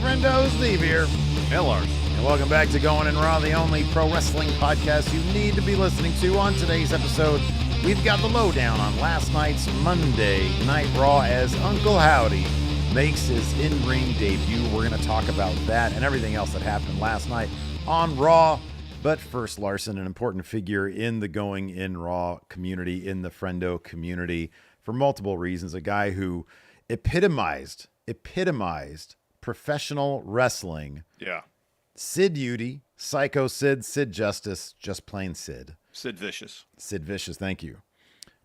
Friendo, Steve here. And Larson. And welcome back to Going in Raw, the only pro wrestling podcast you need to be listening to. On today's episode, we've got the lowdown on last night's Monday Night Raw as Uncle Howdy makes his in-ring debut. We're going to talk about that and everything else that happened last night on Raw. But first, Larson, an important figure in the Going in Raw community, in the Friendo community, for multiple reasons. A guy who epitomized professional wrestling. Yeah. Sid Vicious, Psycho Sid, Sid Justice, just plain Sid. Sid Vicious. Sid Vicious, thank you.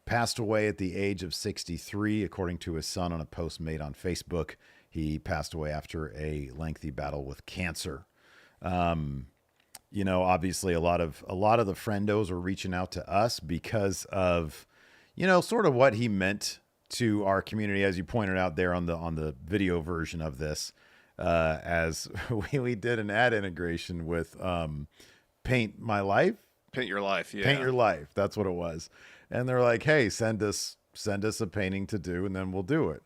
Passed away at the age of 63, according to his son on a post made on Facebook. He passed away after a lengthy battle with cancer. You know, obviously a lot of the friendos are reaching out to us because of, you know, sort of what he meant to our community, as you pointed out there on the video version of this, as we did an ad integration with Paint My Life. Paint Your Life, yeah. Paint Your Life, that's what it was. And they're like, hey, send us a painting to do, and then we'll do it.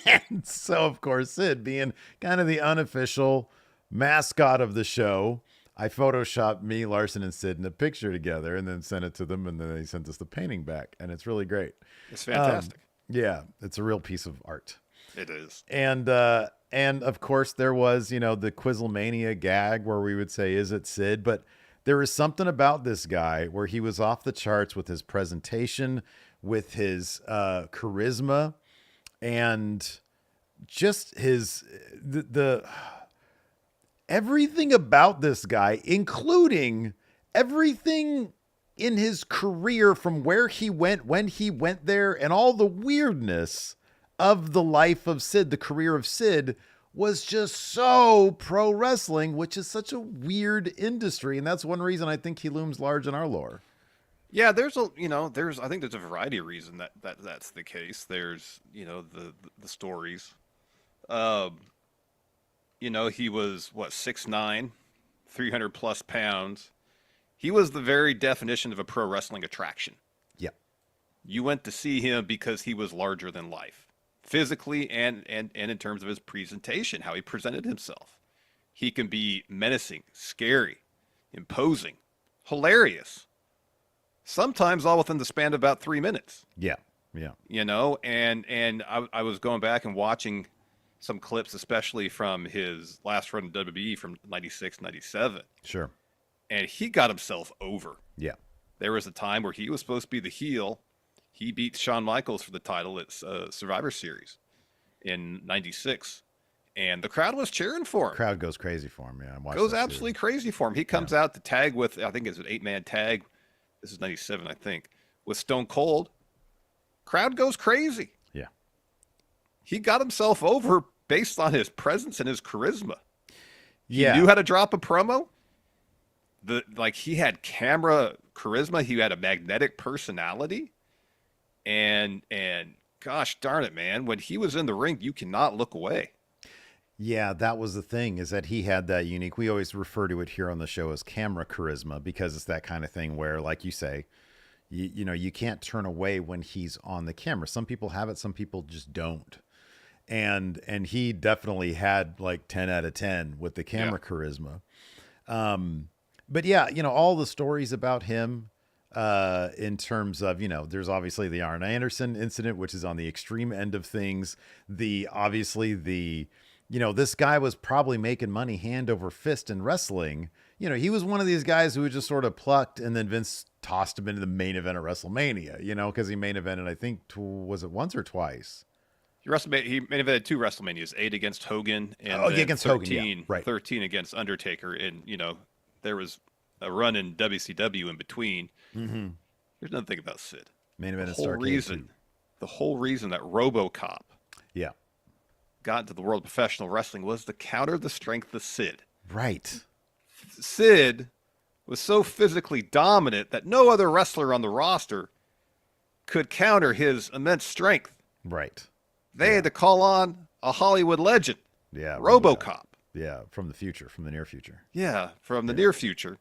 And so, of course, Sid, being kind of the unofficial mascot of the show, I photoshopped me, Larson, and Sid in a picture together and then sent it to them, and then they sent us the painting back, and it's really great. It's fantastic. Yeah, it's a real piece of art. It is. And of course, there was, you know, the Quizlemania gag where we would say, is it Sid? But there was something about this guy where he was off the charts with his presentation, with his charisma, and just the everything about this guy, including everything in his career from where he went, when he went there, and all the weirdness of the life of Sid, the career of Sid, was just so pro wrestling, which is such a weird industry. And that's one reason I think he looms large in our lore. Yeah, I think there's a variety of reasons that's the case. There's, you know, the stories. You know, he was, 6'9", 300 plus pounds. He was the very definition of a pro wrestling attraction. Yeah. You went to see him because he was larger than life, physically and in terms of his presentation, how he presented himself. He can be menacing, scary, imposing, hilarious, sometimes all within the span of about 3 minutes. Yeah. Yeah. You know, and I was going back and watching some clips, especially from his last run in WWE from 96, 97. Sure. And he got himself over. Yeah. There was a time where he was supposed to be the heel. He beat Shawn Michaels for the title at Survivor Series in 96. And the crowd was cheering for him. The crowd goes crazy for him, yeah. Goes absolutely crazy for him. He comes out to tag with, I think it's an 8-man tag. This is 97, I think. With Stone Cold. Crowd goes crazy. Yeah. He got himself over based on his presence and his charisma. Yeah. He knew how to drop a promo. He had camera charisma. He had a magnetic personality. And gosh darn it, man, when he was in the ring, you cannot look away. Yeah, that was the thing, is that he had that unique, we always refer to it here on the show as camera charisma, because it's that kind of thing where, like you say, you know, you can't turn away when he's on the camera. Some people have it, some people just don't. And he definitely had like 10 out of 10 with the camera charisma. But yeah, you know, all the stories about him, in terms of, you know, there's obviously the Arn Anderson incident, which is on the extreme end of things. You know, this guy was probably making money hand over fist in wrestling. You know, he was one of these guys who was just sort of plucked, and then Vince tossed him into the main event of WrestleMania, you know, because he main evented, I think, was it once or twice? He main evented 2 WrestleManias, 8 against Hogan and against 13, Hogan, yeah, right. 13 against Undertaker. And, you know, there was a run in WCW in between. Mm-hmm. Here's another thing about Sid. Main event The whole reason that RoboCop got into the world of professional wrestling was to counter the strength of Sid. Right. Sid was so physically dominant that no other wrestler on the roster could counter his immense strength. Right. They had to call on a Hollywood legend. Yeah. RoboCop. Yeah, from the future, from the near future. Yeah, from the near future.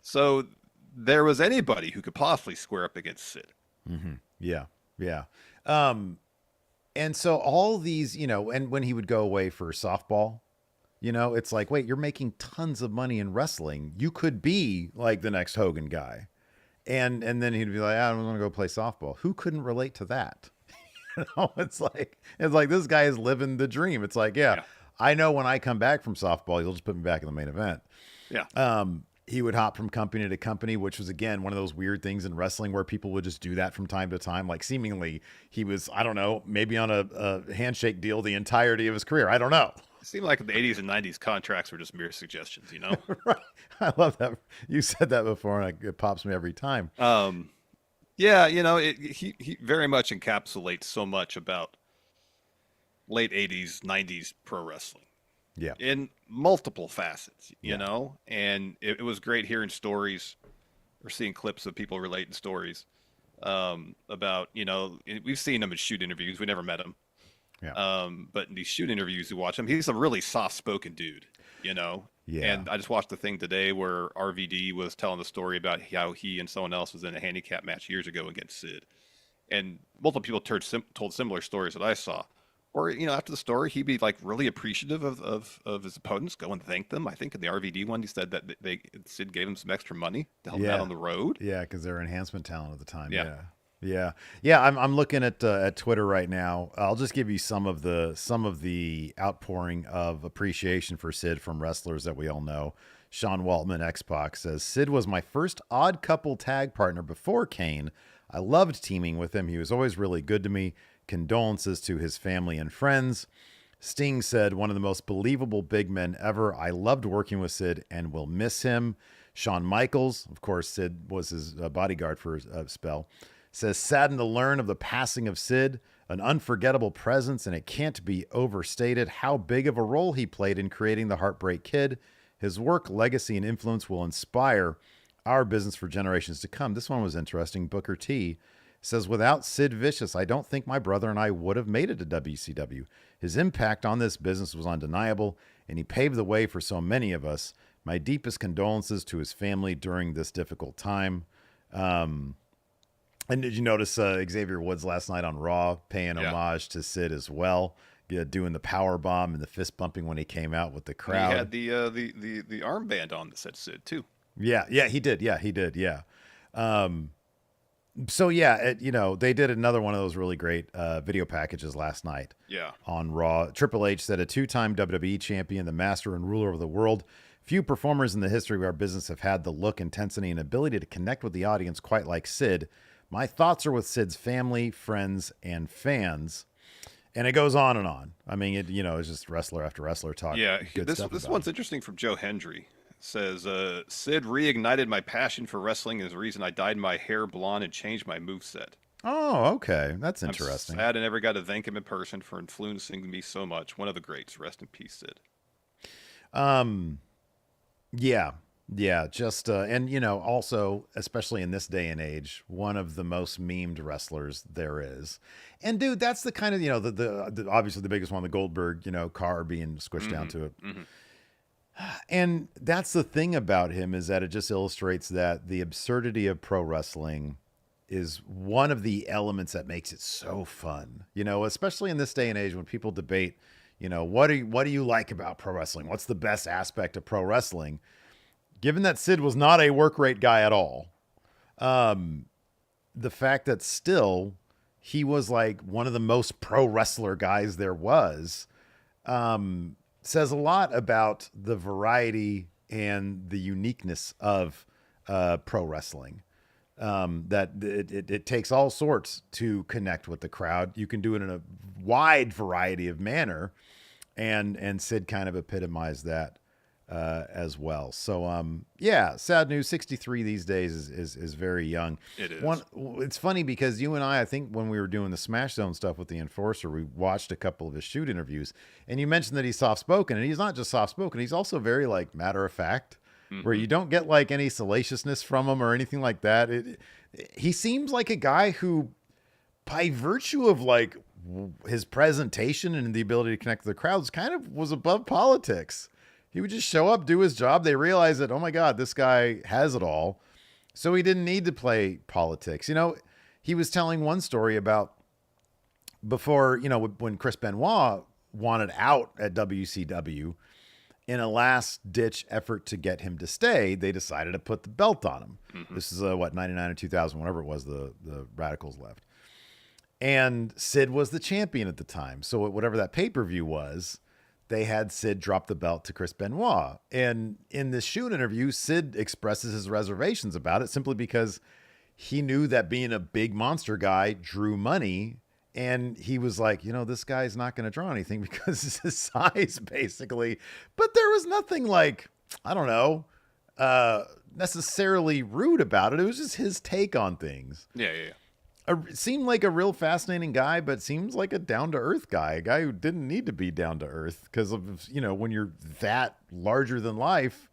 So there was anybody who could possibly square up against Sid. Mm-hmm. Yeah, yeah. And so all these, and when he would go away for softball, it's like, wait, you're making tons of money in wrestling. You could be like the next Hogan guy. And then he'd be like, I'm going to go play softball. Who couldn't relate to that? It's like this guy is living the dream. It's like, yeah, Yeah. I know when I come back from softball, you'll just put me back in the main event. Yeah. He would hop from company to company, which was, again, one of those weird things in wrestling where people would just do that from time to time. Like, seemingly he was, I don't know, maybe on a handshake deal the entirety of his career. I don't know. It seemed like the 80s and 90s contracts were just mere suggestions, you know? Right. I love that. You said that before, and it pops me every time. Yeah, he very much encapsulates so much about late 80s, 90s pro wrestling Yeah. in multiple facets, Yeah. and it was great hearing stories or seeing clips of people relating stories about, we've seen him in shoot interviews. We never met him. Yeah. But in these shoot interviews, you watch him, he's a really soft-spoken dude, Yeah. And I just watched the thing today where RVD was telling the story about how he and someone else was in a handicap match years ago against Sid. And multiple people told similar stories that I saw. Or, after the story, he'd be like really appreciative of his opponents, go and thank them. I think in the RVD one, he said that Sid gave him some extra money to help him out on the road. Yeah, because they're enhancement talent at the time. Yeah. Yeah. I'm looking at Twitter right now. I'll just give you some of the outpouring of appreciation for Sid from wrestlers that we all know. Sean Waltman, X-Pac, says, Sid was my first odd couple tag partner before Kane. I loved teaming with him. He was always really good to me. Condolences to his family and friends. Sting said, one of the most believable big men ever. I loved working with Sid and will miss him. Shawn Michaels, of course, Sid was his bodyguard for a spell, says, saddened to learn of the passing of Sid, an unforgettable presence, and it can't be overstated how big of a role he played in creating the Heartbreak Kid. His work, legacy, and influence will inspire our business for generations to come. This one was interesting. Booker T says, without Sid Vicious, I don't think my brother and I would have made it to WCW. His impact on this business was undeniable, and he paved the way for so many of us. My deepest condolences to his family during this difficult time. And did you notice Xavier Woods last night on Raw paying homage to Sid as well? Yeah, doing the power bomb and the fist bumping when he came out with the crowd. And he had the armband on that said Sid too. Yeah, he did. Yeah. So yeah, they did another one of those really great video packages last night. Yeah. On Raw, Triple H said, a two-time WWE champion, the master and ruler of the world. Few performers in the history of our business have had the look, intensity, and ability to connect with the audience quite like Sid. My thoughts are with Sid's family, friends, and fans. And it goes on and on. I mean, it's just wrestler after wrestler talk. Yeah, good this stuff one's interesting from Joe Hendry. Says, Sid reignited my passion for wrestling is the reason I dyed my hair blonde and changed my moveset. Oh, okay. That's interesting. I'm sad I never got to thank him in person for influencing me so much. One of the greats. Rest in peace, Sid. Yeah. Just, and, also, especially in this day and age, one of the most memed wrestlers there is. And, dude, that's the kind of, the obviously the biggest one, the Goldberg, car being squished down to it. Mm-hmm. And that's the thing about him, is that it just illustrates that the absurdity of pro wrestling is one of the elements that makes it so fun, especially in this day and age when people debate, what do you like about pro wrestling? What's the best aspect of pro wrestling? Given that Sid was not a work rate guy at all, the fact that still he was like one of the most pro wrestler guys there was, says a lot about the variety and the uniqueness of pro wrestling. That it takes all sorts to connect with the crowd. You can do it in a wide variety of manner, and Sid kind of epitomized that as well. So sad news. 63 these days is very young. It is. It's funny because you and I think when we were doing the Smash Zone stuff with the Enforcer, we watched a couple of his shoot interviews, and you mentioned that he's soft spoken, and he's not just soft spoken. He's also very like matter of fact, where you don't get like any salaciousness from him or anything like that. He seems like a guy who, by virtue of like his presentation and the ability to connect with the crowds, kind of was above politics. He would just show up, do his job. They realize that, oh my God, this guy has it all. So he didn't need to play politics. He was telling one story about before, when Chris Benoit wanted out at WCW, in a last ditch effort to get him to stay, they decided to put the belt on him. Hmm. This is 99 or 2000, whatever it was, the Radicals left. And Sid was the champion at the time. So whatever that pay-per-view was, they had Sid drop the belt to Chris Benoit. And in this shoot interview, Sid expresses his reservations about it simply because he knew that being a big monster guy drew money. And he was like, this guy's not going to draw anything because it's his size, basically. But there was nothing like, I don't know, necessarily rude about it. It was just his take on things. Yeah, yeah, yeah. Seemed like a real fascinating guy, but seems like a down-to-earth guy, a guy who didn't need to be down-to-earth because of, when you're that larger than life.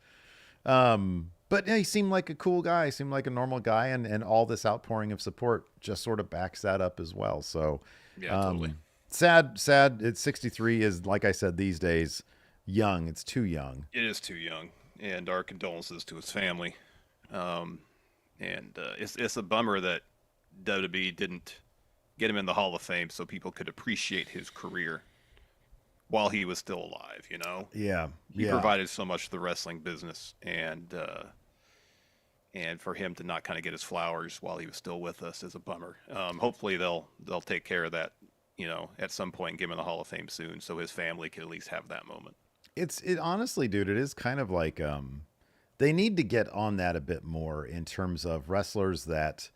But yeah, he seemed like a cool guy, seemed like a normal guy, and all this outpouring of support just sort of backs that up as well. So Yeah, totally. sad. It's 63 is, like I said, these days, young. It's too young. It is too young, and our condolences to his family. It's a bummer that WWE didn't get him in the Hall of Fame so people could appreciate his career while he was still alive. Yeah. He provided so much to the wrestling business, and for him to not kind of get his flowers while he was still with us is a bummer. Hopefully they'll take care of that, at some point and give him in the Hall of Fame soon, so his family can at least have that moment. It honestly, dude, it is kind of like they need to get on that a bit more in terms of wrestlers that,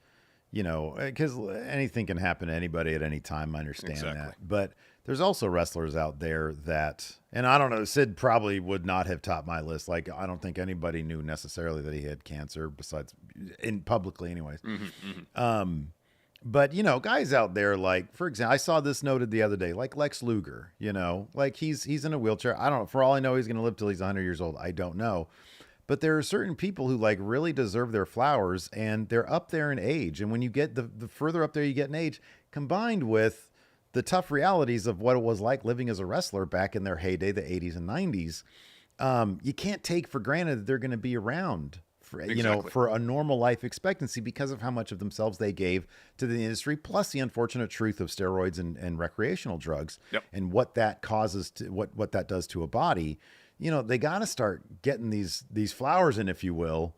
because anything can happen to anybody at any time. I understand that. But there's also wrestlers out there that, and I don't know, Sid probably would not have topped my list. Like, I don't think anybody knew necessarily that he had cancer besides publicly anyways. But, guys out there, like, for example, I saw this noted the other day, like Lex Luger, like he's in a wheelchair. I don't know. For all I know, he's going to live till he's 100 years old. I don't know. But there are certain people who like really deserve their flowers, and they're up there in age. And when you get the further up there you get in age, combined with the tough realities of what it was like living as a wrestler back in their heyday, the 80s and 90s, you can't take for granted that they're going to be around for, for a normal life expectancy because of how much of themselves they gave to the industry, plus the unfortunate truth of steroids and recreational drugs. Yep. And what that causes to what that does to a body. They got to start getting these flowers in, if you will,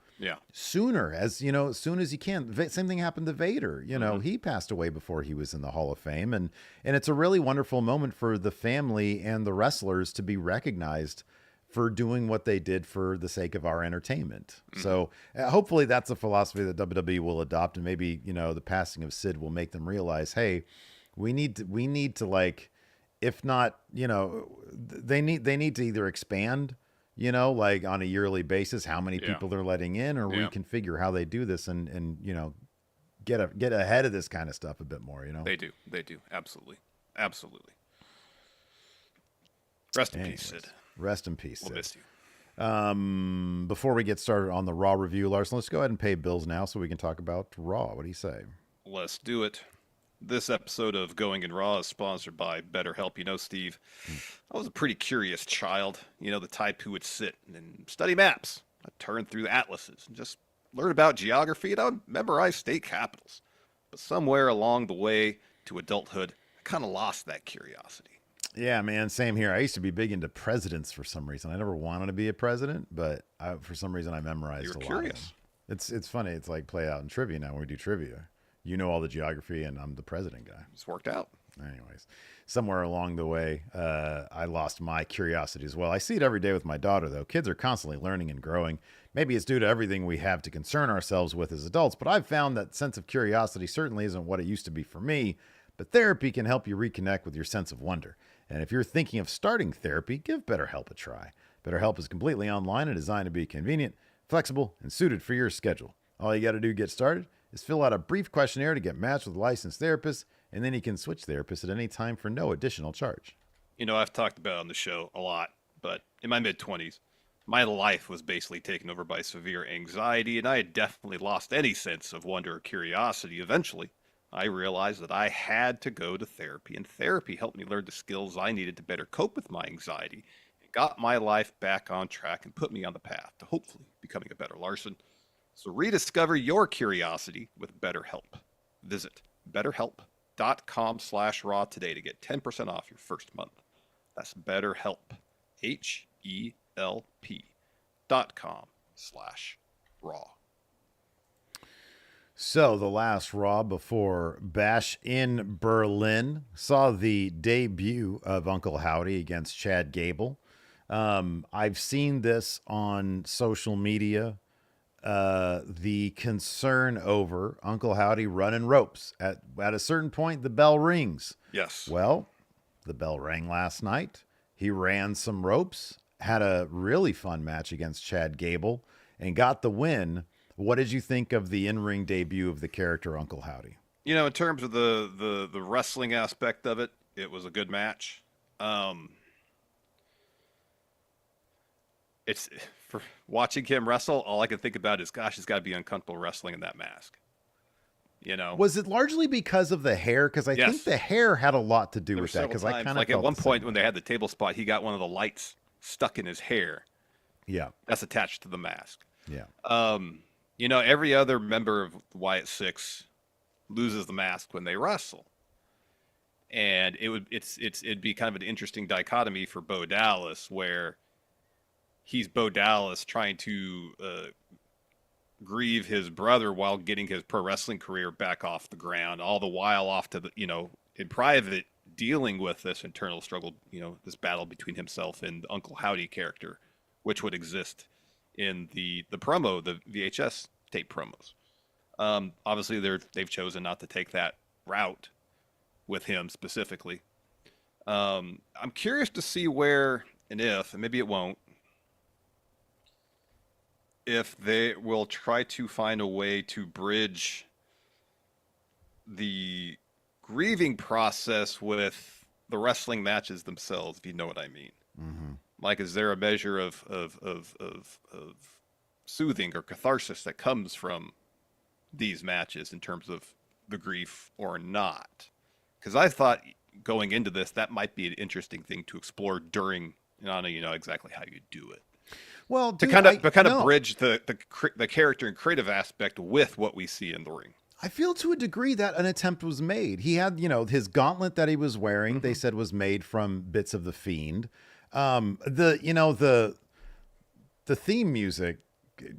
sooner, as soon as you can. Same thing happened to Vader. He passed away before he was in the Hall of Fame, and it's a really wonderful moment for the family and the wrestlers to be recognized for doing what they did for the sake of our entertainment. So hopefully that's a philosophy that WWE will adopt, and maybe the passing of Sid will make them realize, hey, we need to like. If not, they need to either expand, like on a yearly basis, how many people they're letting in, or reconfigure how they do this and get ahead of this kind of stuff a bit more, They do. Absolutely. Rest in peace, Sid. Rest in peace, Sid. We'll miss you. Before we get started on the Raw review, Larson, let's go ahead and pay bills now so we can talk about Raw. What do you say? Let's do it. This episode of Going in Raw is sponsored by BetterHelp. Steve, I was a pretty curious child, the type who would sit and study maps. I'd turn through atlases and just learn about geography, and I would memorize state capitals. But somewhere along the way to adulthood, I kind of lost that curiosity. Yeah, man, same here. I used to be big into presidents for some reason. I never wanted to be a president, but for some reason I memorized a lot. You're curious. It's funny. It's like play out in trivia now when we do trivia. All the geography, and I'm the president guy. It's worked out. Anyways, somewhere along the way, I lost my curiosity as well. I see it every day with my daughter, though. Kids are constantly learning and growing. Maybe it's due to everything we have to concern ourselves with as adults, but I've found that sense of curiosity certainly isn't what it used to be for me. But therapy can help you reconnect with your sense of wonder. And if you're thinking of starting therapy, give BetterHelp a try. BetterHelp is completely online and designed to be convenient, flexible, and suited for your schedule. All you got to do to get started is fill out a brief questionnaire to get matched with a licensed therapist, and then you can switch therapists at any time for no additional charge. I've talked about it on the show a lot, but in my mid-20s, my life was basically taken over by severe anxiety, and I had definitely lost any sense of wonder or curiosity. Eventually, I realized that I had to go to therapy, and therapy helped me learn the skills I needed to better cope with my anxiety, and got my life back on track and put me on the path to hopefully becoming a better Larson. So rediscover your curiosity with BetterHelp. Visit BetterHelp.com/raw today to get 10% off your first month. That's BetterHelp. HELP.com/raw. So the last Raw before Bash in Berlin saw the debut of Uncle Howdy against Chad Gable. I've seen this on social media. The concern over Uncle Howdy running ropes. At a certain point, the bell rings. Yes. Well, the bell rang last night. He ran some ropes, had a really fun match against Chad Gable, and got the win. What did you think of the in-ring debut of the character Uncle Howdy? You know, in terms of the wrestling aspect of it, it was a good match. It's for watching him wrestle, all I can think about is, gosh, it's got to be uncomfortable wrestling in that mask. You know, Was it largely because of the hair? Because I think Yes. the hair had a lot to do there were with that. several Because I times, kind of like at one point when they had the table spot, he got one of the lights stuck in his hair. yeah, That's attached to the mask. yeah. You know, every other member of Wyatt Six loses the mask when they wrestle, and it'd be kind of an interesting dichotomy for Bo Dallas, where he's Bo Dallas trying to grieve his brother while getting his pro wrestling career back off the ground, all the while off to the, in private, dealing with this internal struggle, this battle between himself and the Uncle Howdy character, which would exist in the VHS tape promos. Obviously, they've chosen not to take that route with him specifically. I'm curious to see where and if, and maybe it won't, if they will try to find a way to bridge the grieving process with the wrestling matches themselves, if you know what I mean. Mm-hmm. Like, is there a measure of soothing or catharsis that comes from these matches in terms of the grief or not? Because I thought going into this, that might be an interesting thing to explore during, and I know you know exactly how you do it. Well, To dude, kind of no. bridge the character and creative aspect with what we see in the ring. I feel to a degree that an attempt was made. He had, his gauntlet that he was wearing, they said was made from bits of the Fiend. The theme music,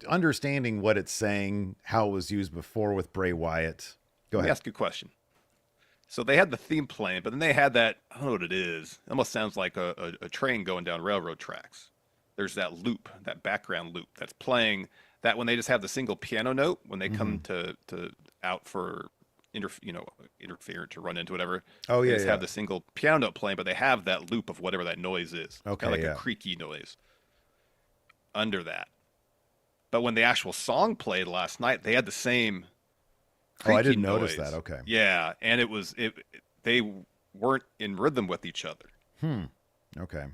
understanding what it's saying, how it was used before with Bray Wyatt. Go Let me ahead. ask you a question. So they had the theme playing, but then they had that, I don't know what it is. It almost sounds like a train going down railroad tracks. There's that loop, that background loop that's playing, that when they just have the single piano note, when they come to out for interfere to run into whatever. Oh, they yeah, just yeah. have the single piano note playing, but they have that loop of whatever that noise is. Okay, Kind of like yeah. a creaky noise under that. But when the actual song played last night, they had the same Oh, I creaky didn't notice noise. that. Okay. Yeah, and they weren't in rhythm with each other. Okay.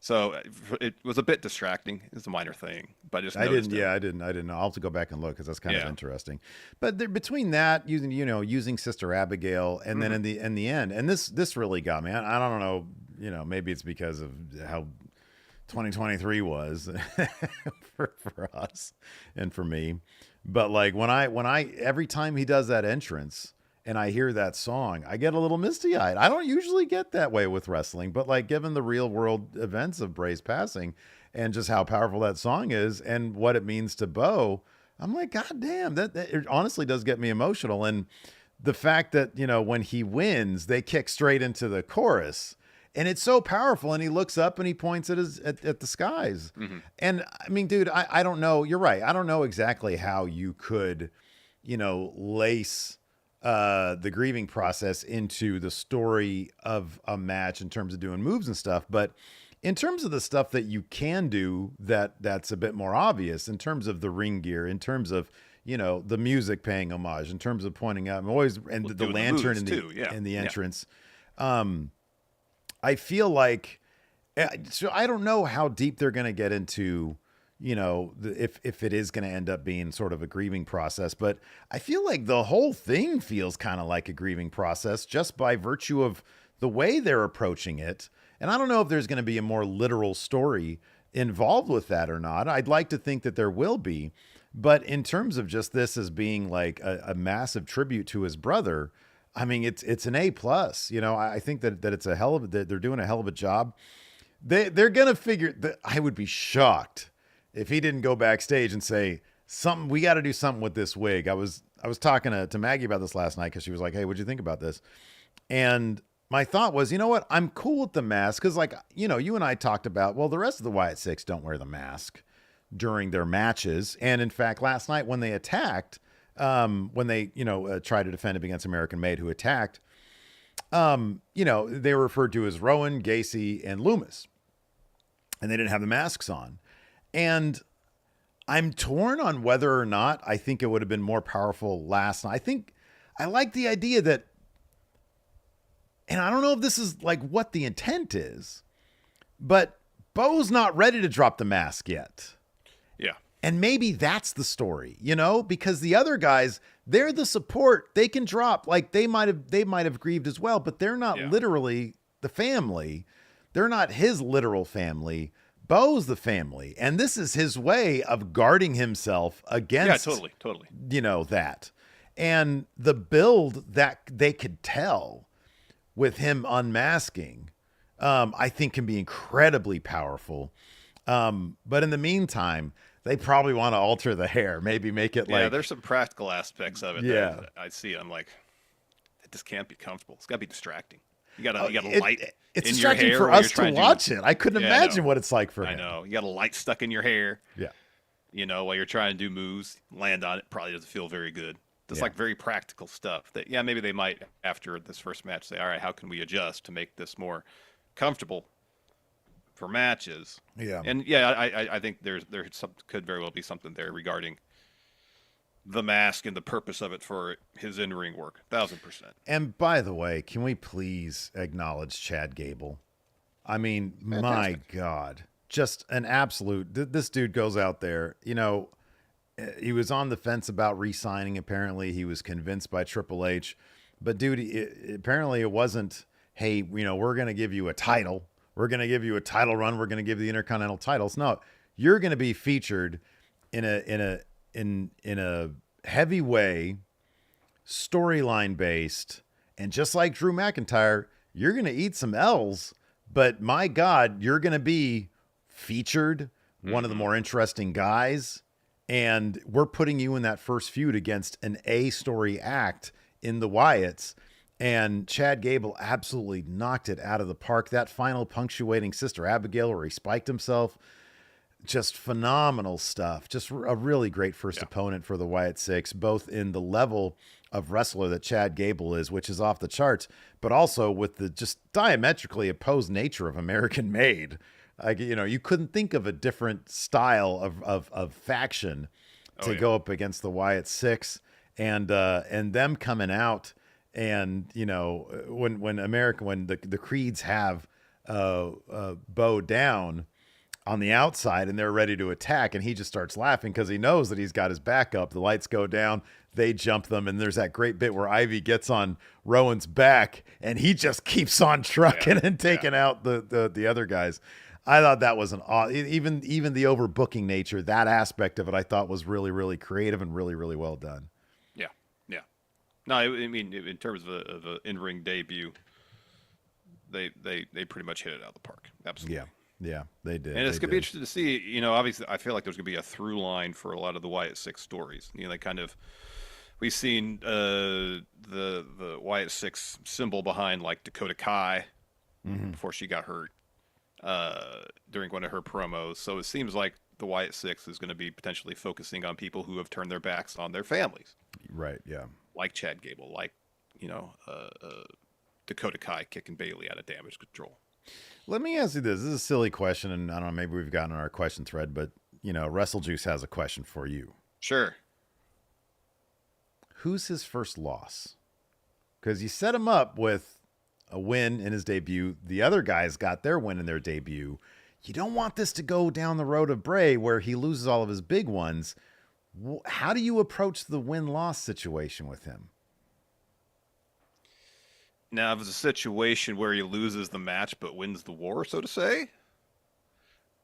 So it was a bit distracting. It's a minor thing, but I just I noticed didn't. it. Yeah, I didn't. I'll have to go back and look because that's kind of Yeah. interesting. But between that, using Sister Abigail, and then in the end, and this really got me. I don't know. Maybe it's because of how 2023 was for us and for me. But like when I every time he does that entrance and I hear that song, I get a little misty eyed. I don't usually get that way with wrestling, but like given the real world events of Bray's passing and just how powerful that song is and what it means to Bo, I'm like, God damn, that it honestly does get me emotional. And the fact that, when he wins, they kick straight into the chorus. And it's so powerful. And he looks up and he points at the skies. And I mean, dude, I don't know. You're right. I don't know exactly how you could, lace the grieving process into the story of a match in terms of doing moves and stuff. But in terms of the stuff that you can do that's a bit more obvious, in terms of the ring gear, in terms of, the music paying homage, in terms of pointing out, and the doing the lantern moves too, yeah. in the Yeah. entrance. I feel like, so I don't know how deep they're going to get into, if it is going to end up being sort of a grieving process, but I feel like the whole thing feels kind of like a grieving process just by virtue of the way they're approaching it. And I don't know if there's going to be a more literal story involved with that or not. I'd like to think that there will be, but in terms of just this as being like a massive tribute to his brother, I mean, it's an A plus. I think that it's a hell of that they're doing a hell of a job. They're gonna figure that. I would be shocked if he didn't go backstage and say something. We got to do something with this wig. I was talking to Maggie about this last night because she was like, "Hey, what'd you think about this?" And my thought was, you know what? I'm cool with the mask because, like, you and I talked about. Well, the rest of the Wyatt Six don't wear the mask during their matches, and in fact, last night when they attacked, when they tried to defend him against American Made, who attacked, they were referred to as Rowan, Gacy, and Loomis, and they didn't have the masks on. And I'm torn on whether or not I think it would have been more powerful last night. I think I like the idea that, and I don't know if this is like what the intent is, but Bo's not ready to drop the mask yet. Yeah. And maybe that's the story, because the other guys, they're the support. They can drop, like they might have grieved as well, but they're not literally the family. They're not his literal family. Bo's the family. And this is his way of guarding himself against totally. That. And the build that they could tell with him unmasking, I think can be incredibly powerful. But in the meantime, they probably want to alter the hair, maybe make it like... Yeah, there's some practical aspects of it that I see. I'm like, it just can't be comfortable. It's got to be distracting. You got a light it's in your distracting hair for us to watch it. I couldn't imagine what it's like for him. I know. You got a light stuck in your hair. Yeah. While you're trying to do moves, land on it, probably doesn't feel very good. Just like very practical stuff that, maybe they might, after this first match, say, all right, how can we adjust to make this more comfortable for matches? Yeah. And I think there's could very well be something there regarding the mask and the purpose of it for his in-ring work. 1,000%. And by the way, can we please acknowledge Chad Gable? I mean, Fantastic. my God, just an absolute, this dude goes out there, he was on the fence about re-signing. Apparently he was convinced by Triple H, but dude, apparently it wasn't, hey, we're going to give you a title. We're going to give you a title run. We're going to give you the Intercontinental titles. No, you're going to be featured in a heavy way, storyline based. And just like Drew McIntyre, you're going to eat some L's, but my God, you're going to be featured, one of the more interesting guys. And we're putting you in that first feud against an A-story act in the Wyatts. And Chad Gable absolutely knocked it out of the park. That final punctuating Sister Abigail where he spiked himself, just phenomenal stuff. Just a really great first opponent for the Wyatt Six, both in the level of wrestler that Chad Gable is, which is off the charts, but also with the just diametrically opposed nature of American Made. Like, you couldn't think of a different style of faction to go up against the Wyatt Six, and them coming out, and when the Creeds have Bo down on the outside and they're ready to attack, and he just starts laughing because he knows that he's got his back up. The lights go down, they jump them, and there's that great bit where Ivy gets on Rowan's back and he just keeps on trucking and taking out the other guys. I thought that was even the overbooking nature, that aspect of it, I thought was really, really creative and really, really well done. Yeah. No, I mean, in terms of an in-ring debut, they pretty much hit it out of the park. Absolutely. Yeah, they did. And it's going to be interesting to see, obviously I feel like there's going to be a through line for a lot of the Wyatt Six stories. They kind of, we've seen the Wyatt Six symbol behind like Dakota Kai before she got hurt. During one of her promos. So it seems like the Wyatt Six is going to be potentially focusing on people who have turned their backs on their families. Right, yeah. Like Chad Gable, like, Dakota Kai kicking Bailey out of Damage Control. Let me ask you this. This is a silly question, and I don't know, maybe we've gotten on our question thread, but, WrestleJuice has a question for you. Sure. Who's his first loss? Because you set him up with a win in his debut. The other guys got their win in their debut. You don't want this to go down the road of Bray where he loses all of his big ones. How do you approach the win-loss situation with him? Now, if it's a situation where he loses the match but wins the war, so to say,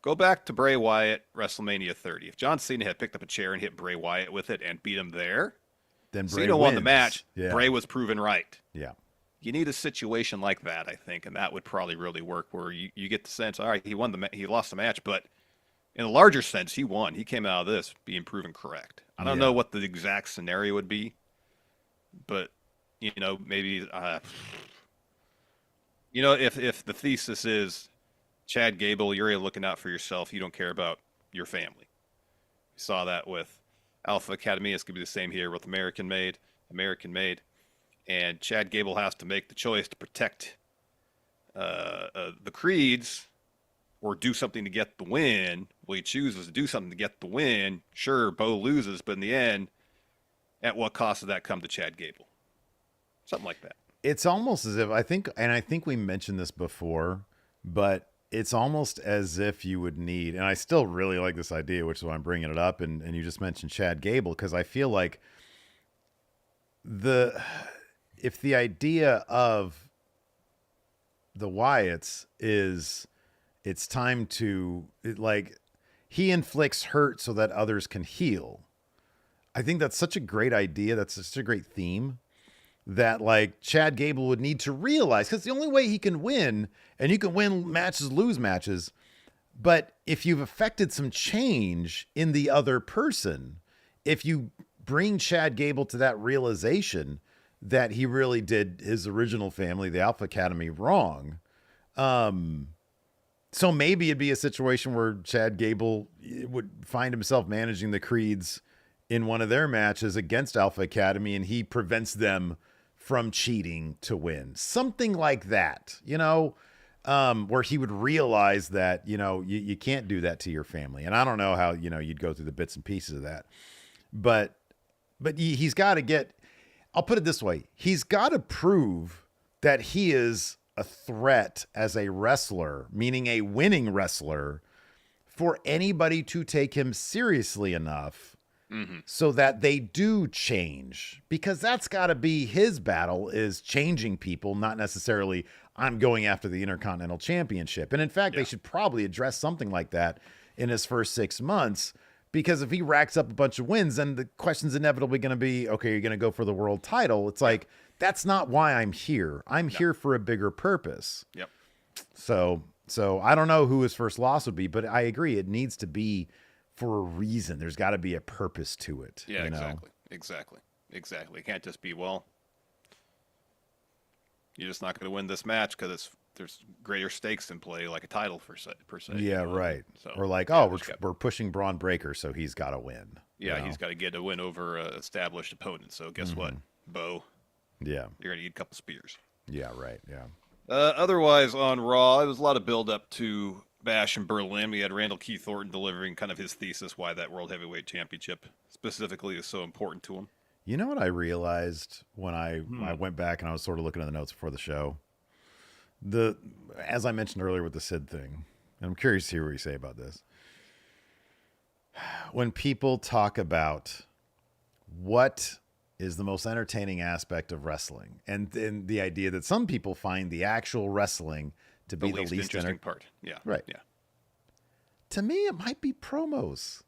go back to Bray Wyatt, WrestleMania 30. If John Cena had picked up a chair and hit Bray Wyatt with it and beat him there, then Bray Cena won the wins. match. Yeah. Bray was proven right. Yeah. You need a situation like that, I think, and that would probably really work where you get the sense, all right, he lost the match, but in a larger sense, he won. He came out of this being proven correct. I don't know what the exact scenario would be, but maybe if the thesis is Chad Gable, you're looking out for yourself, you don't care about your family. We saw that with Alpha Academy. It's gonna be the same here with American Made, and Chad Gable has to make the choice to protect the creeds or do something to get the win. Well, he chooses to do something to get the win. Sure, Bo loses, but in the end, at what cost does that come to Chad Gable? Something like that. It's almost as if I think we mentioned this before, but it's almost as if you would need, and I still really like this idea, which is why I'm bringing it up, and you just mentioned Chad Gable, because I feel like if the idea of the Wyatts is it's time to, he inflicts hurt so that others can heal. I think that's such a great idea. That's such a great theme that Chad Gable would need to realize, because the only way he can win, and you can win matches, lose matches, but if you've affected some change in the other person, if you bring Chad Gable to that realization that he really did his original family, the Alpha Academy, wrong. So maybe it'd be a situation where Chad Gable would find himself managing the Creeds in one of their matches against Alpha Academy, and he prevents them from cheating to win. Something like that, where he would realize that, you can't do that to your family. And I don't know how, you'd go through the bits and pieces of that. But he's got to get, I'll put it this way. He's got to prove that he is a threat as a wrestler, meaning a winning wrestler, for anybody to take him seriously enough so that they do change. Because that's got to be his battle, is changing people, not necessarily I'm going after the Intercontinental Championship. And in fact, they should probably address something like that in his first 6 months. Because if he racks up a bunch of wins, then the question's inevitably going to be, okay, you're going to go for the world title. It's like, that's not why I'm here. I'm here for a bigger purpose. Yep. So I don't know who his first loss would be, but I agree. It needs to be for a reason. There's got to be a purpose to it. Yeah, exactly. It can't just be, well, you're just not going to win this match because there's greater stakes in play, like a title per se. Yeah, right. So, or we're pushing Braun Breaker, so he's got to win. Yeah, he's got to get a win over an established opponent. So guess what, Bo? Yeah, you're going to need a couple spears. Yeah, right. Yeah. Otherwise, on Raw, it was a lot of build-up to Bash in Berlin. We had Randall Keith Orton delivering kind of his thesis why that World Heavyweight Championship specifically is so important to him. You know what I realized when I went back and I was sort of looking at the notes before the show? As I mentioned earlier with the Sid thing, and I'm curious to hear what you say about this. When people talk about what is the most entertaining aspect of wrestling, and the idea that some people find the actual wrestling to be the least interesting part. Yeah. Right. Yeah. To me, it might be promos.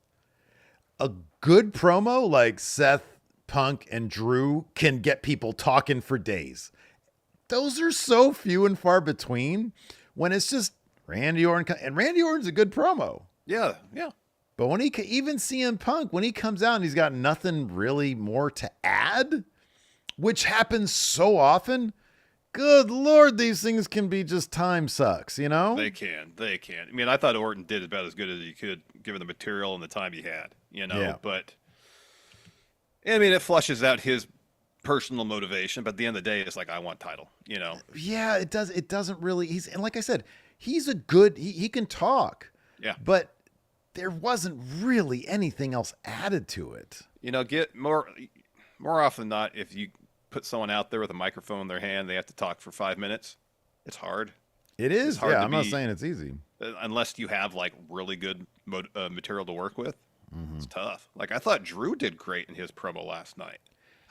A good promo like Seth, Punk, and Drew can get people talking for days. Those are so few and far between when it's just Randy Orton. And Randy Orton's a good promo. Yeah, yeah. But when even CM Punk, when he comes out and he's got nothing really more to add, which happens so often, good Lord, these things can be just time sucks, They can. I mean, I thought Orton did about as good as he could, given the material and the time he had, But, I mean, it flushes out his personal motivation, but at the end of the day, it's like, I want title, Yeah, it does. It doesn't really. And like I said, he's a good. He can talk. Yeah, but there wasn't really anything else added to it. Get more often than not, if you put someone out there with a microphone in their hand, they have to talk for 5 minutes. It's hard. It is. Hard I'm not saying it's easy. Unless you have really good material to work with. It's tough. I thought Drew did great in his promo last night.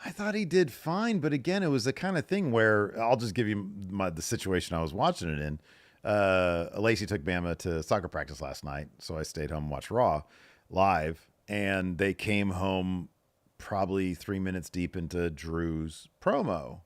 I thought he did fine, but again, it was the kind of thing where I'll just give you the situation I was watching it in. Lacey took Bama to soccer practice last night, so I stayed home and watched Raw live, and they came home probably 3 minutes deep into Drew's promo.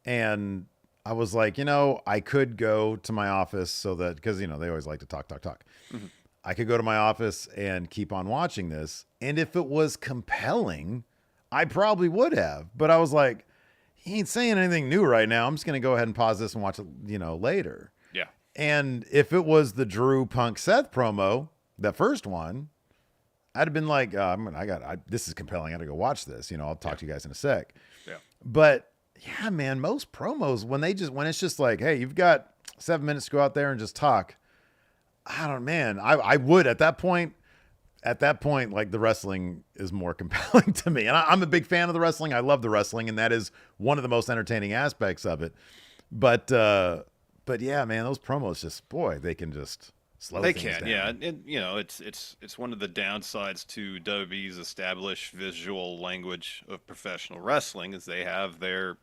And I was like, I could go to my office so that, because, they always like to talk. Mm-hmm. I could go to my office and keep on watching this. And if it was compelling, I probably would have. But I was like, he ain't saying anything new right now. I'm just going to go ahead and pause this and watch it, later. Yeah. And if it was the Drew Punk Seth promo, the first one, I'd have been like, this is compelling. I got to go watch this. I'll talk to you guys in a sec. Yeah. But yeah, man, most promos, when it's just like, hey, you've got 7 minutes to go out there and just talk. I would at that point, like, the wrestling is more compelling to me. And I'm a big fan of the wrestling. I love the wrestling, and that is one of the most entertaining aspects of it. But yeah, man, those promos just, boy, they can just slow things down. Yeah. And it's one of the downsides to WWE's established visual language of professional wrestling is they have their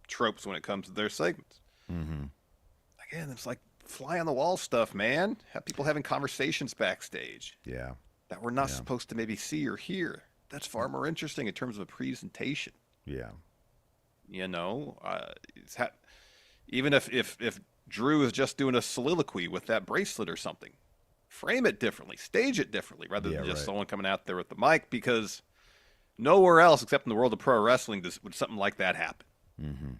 tropes when it comes to their segments. Mm-hmm. Again, it's like fly on the wall stuff, man. Have people having conversations backstage. Yeah. That we're not supposed to maybe see or hear. That's far more interesting in terms of a presentation. Yeah. Even if Drew is just doing a soliloquy with that bracelet or something, frame it differently, stage it differently, rather than just someone coming out there with the mic, because nowhere else except in the world of pro wrestling would something like that happen. Mm-hmm.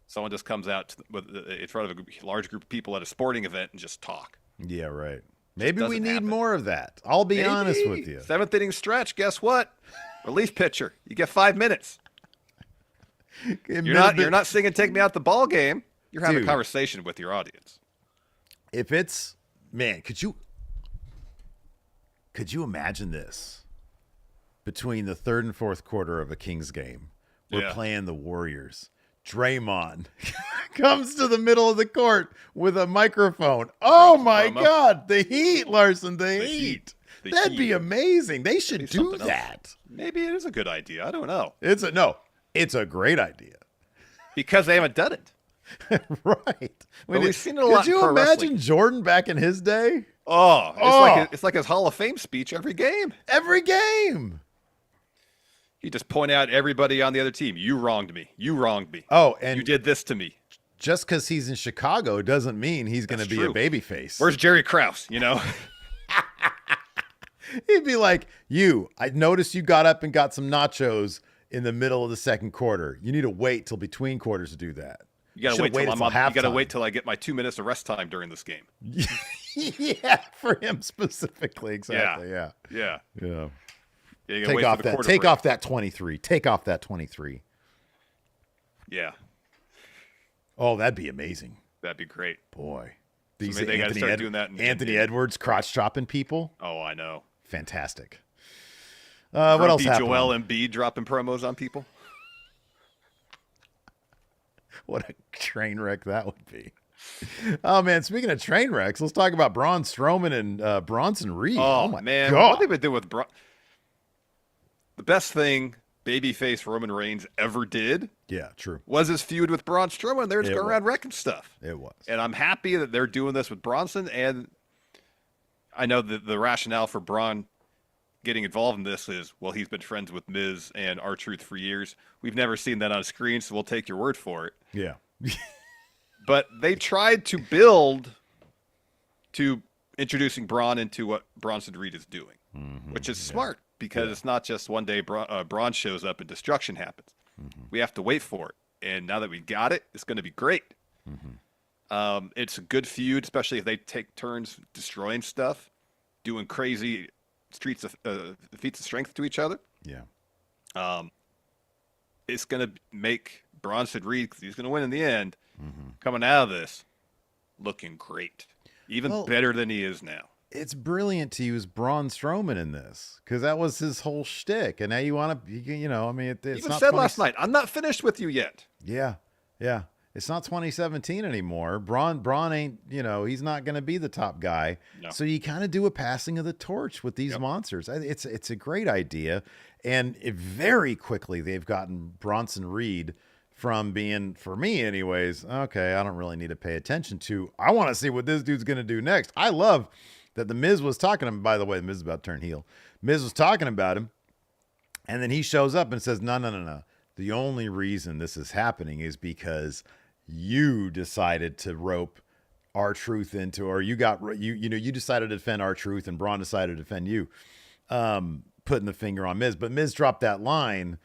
Someone just comes out in front of a large group of people at a sporting event and just talk. Yeah, right. Maybe we need more of that. I'll be honest with you. 7th inning stretch, guess what? Relief pitcher. You get 5 minutes. You're not singing "Take Me Out the Ball Game." You're having a conversation with your audience. If it's, man, could you imagine this? Between the third and fourth quarter of a Kings game, we're playing the Warriors. Draymond comes to the middle of the court with a microphone. Oh my God, the heat, Larson, the heat. That'd be amazing. They should do that. Maybe it is a good idea. I don't know. It's a great idea. Because they haven't done it. Right. We've seen it a lot. Could you imagine Jordan back in his day? It's like his Hall of Fame speech every game. Every game. He just point out everybody on the other team. You wronged me. You wronged me. Oh, and you did this to me. Just because he's in Chicago doesn't mean he's going to be a babyface. Where's Jerry Krause? He'd be like, I noticed you got up and got some nachos in the middle of the second quarter. You need to wait till between quarters to do that. You gotta wait till you gotta wait till I get my 2 minutes of rest time during this game. Yeah, for him specifically, exactly. Yeah. Take off that 23. Take off that 23. Yeah. Oh, that'd be amazing. That'd be great. Boy. These they got to start doing that. Anthony Edwards crotch chopping people. Oh, I know. Fantastic. What else happened? Joel Embiid dropping promos on people. What a train wreck that would be. Oh, man. Speaking of train wrecks, let's talk about Braun Strowman and Bronson Reed. Oh my man. God. What they've been doing with Braun. The best thing babyface Roman Reigns ever did. Yeah, true. Was his feud with Braun Strowman. They're just going around wrecking stuff. It was. And I'm happy that they're doing this with Bronson. And I know that the rationale for Braun getting involved in this is, well, he's been friends with Miz and R-Truth for years. We've never seen that on screen, so we'll take your word for it. Yeah. But they tried to build to introducing Braun into what Bronson Reed is doing, which is smart because it's not just one day Braun shows up and destruction happens. We have to wait for it. And now that we got it, it's going to be great. It's a good feud, especially if they take turns destroying stuff, doing crazy feats of strength to each other. Yeah. It's going to make Bronson Reed, because he's going to win in the end, coming out of this looking great. Even better than he is now. It's brilliant to use Braun Strowman in this because that was his whole shtick. And now you want to, it's even not said last night, I'm not finished with you yet. Yeah. Yeah. It's not 2017 anymore. Braun ain't, he's not going to be the top guy. No. So you kind of do a passing of the torch with these monsters. It's a great idea. And very quickly they've gotten Bronson Reed from being, for me anyways, okay, I don't really need to pay attention to, I want to see what this dude's going to do next. I love that the Miz was talking to him. By the way, the Miz is about to turn heel. Miz was talking about him. And then he shows up and says, no. The only reason this is happening is because you decided to rope R-Truth into, or you decided to defend R-Truth and Braun decided to defend you, putting the finger on Miz. But Miz dropped that line,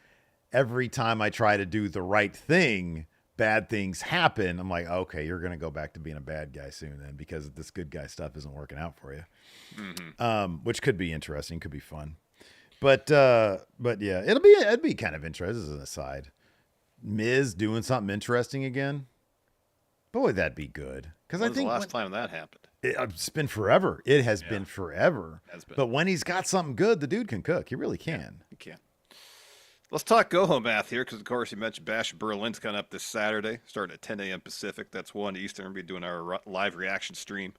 every time I try to do the right thing, bad things happen. I'm like, okay, you're going to go back to being a bad guy soon then, because this good guy stuff isn't working out for you. Which could be interesting, could be fun. But yeah, it'd be kind of interesting as an aside. Miz doing something interesting again. Boy, that'd be good. Because I think the last time that happened? It's been forever. It has been forever. Has been. But when he's got something good, the dude can cook. He really can. Yeah, he can. Let's talk go-home math here, because of course you mentioned Bash Berlin's coming up this Saturday, starting at 10 a.m. Pacific. That's 1 Eastern. We'll be doing our live reaction stream.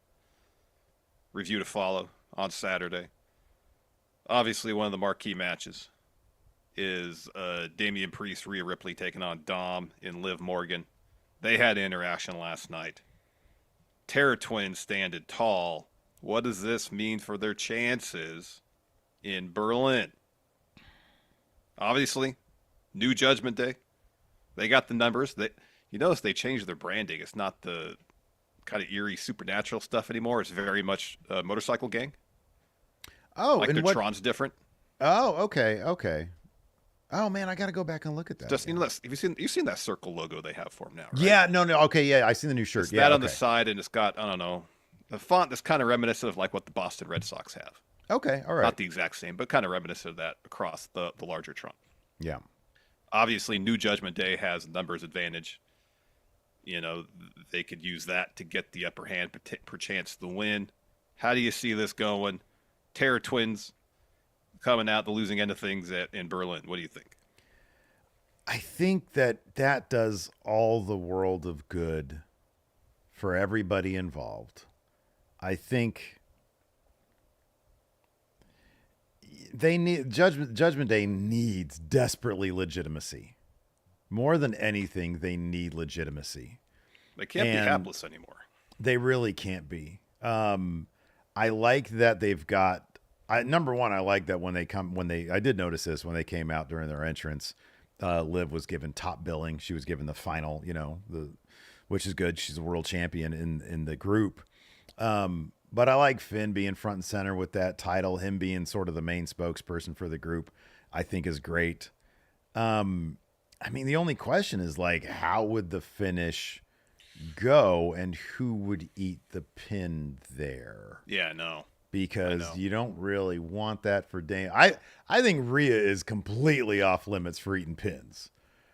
Review to follow on Saturday. Obviously, one of the marquee matches is Damian Priest, Rhea Ripley taking on Dom and Liv Morgan. They had an interaction last night. Terror Twins standing tall. What does this mean for their chances in Berlin? Obviously, new Judgment Day. They got the numbers. You notice they changed their branding. It's not the kind of eerie supernatural stuff anymore. It's very much Motorcycle Gang. Oh, like their Tron's different. Oh, okay. Oh man, I got to go back and look at that. Just you've seen that circle logo they have for them now, right? Yeah, no, okay, yeah, I seen the new shirt. It's yeah, that on the side, and it's got, I don't know, a font that's kind of reminiscent of like what the Boston Red Sox have. Okay, all right. Not the exact same, but kind of reminiscent of that across the larger Tron. Yeah. Obviously, New Judgment Day has numbers advantage. You know, they could use that to get the upper hand, perchance the win. How do you see this going? Terror Twins coming out the losing end of things in Berlin. What do you think? I think that does all the world of good for everybody involved. I think they need Judgment Day needs desperately legitimacy. More than anything, they need legitimacy. They can't be hapless anymore. They really can't be. I like that they've got. Number one, I like that I did notice this when they came out during their entrance. Liv was given top billing. She was given the final, which is good. She's a world champion in the group. But I like Finn being front and center with that title. Him being sort of the main spokesperson for the group, I think is great. I mean, the only question is like, how would the finish go and who would eat the pin there? Yeah, no. Because you don't really want that for Damian. I think Rhea is completely off limits for eating pins.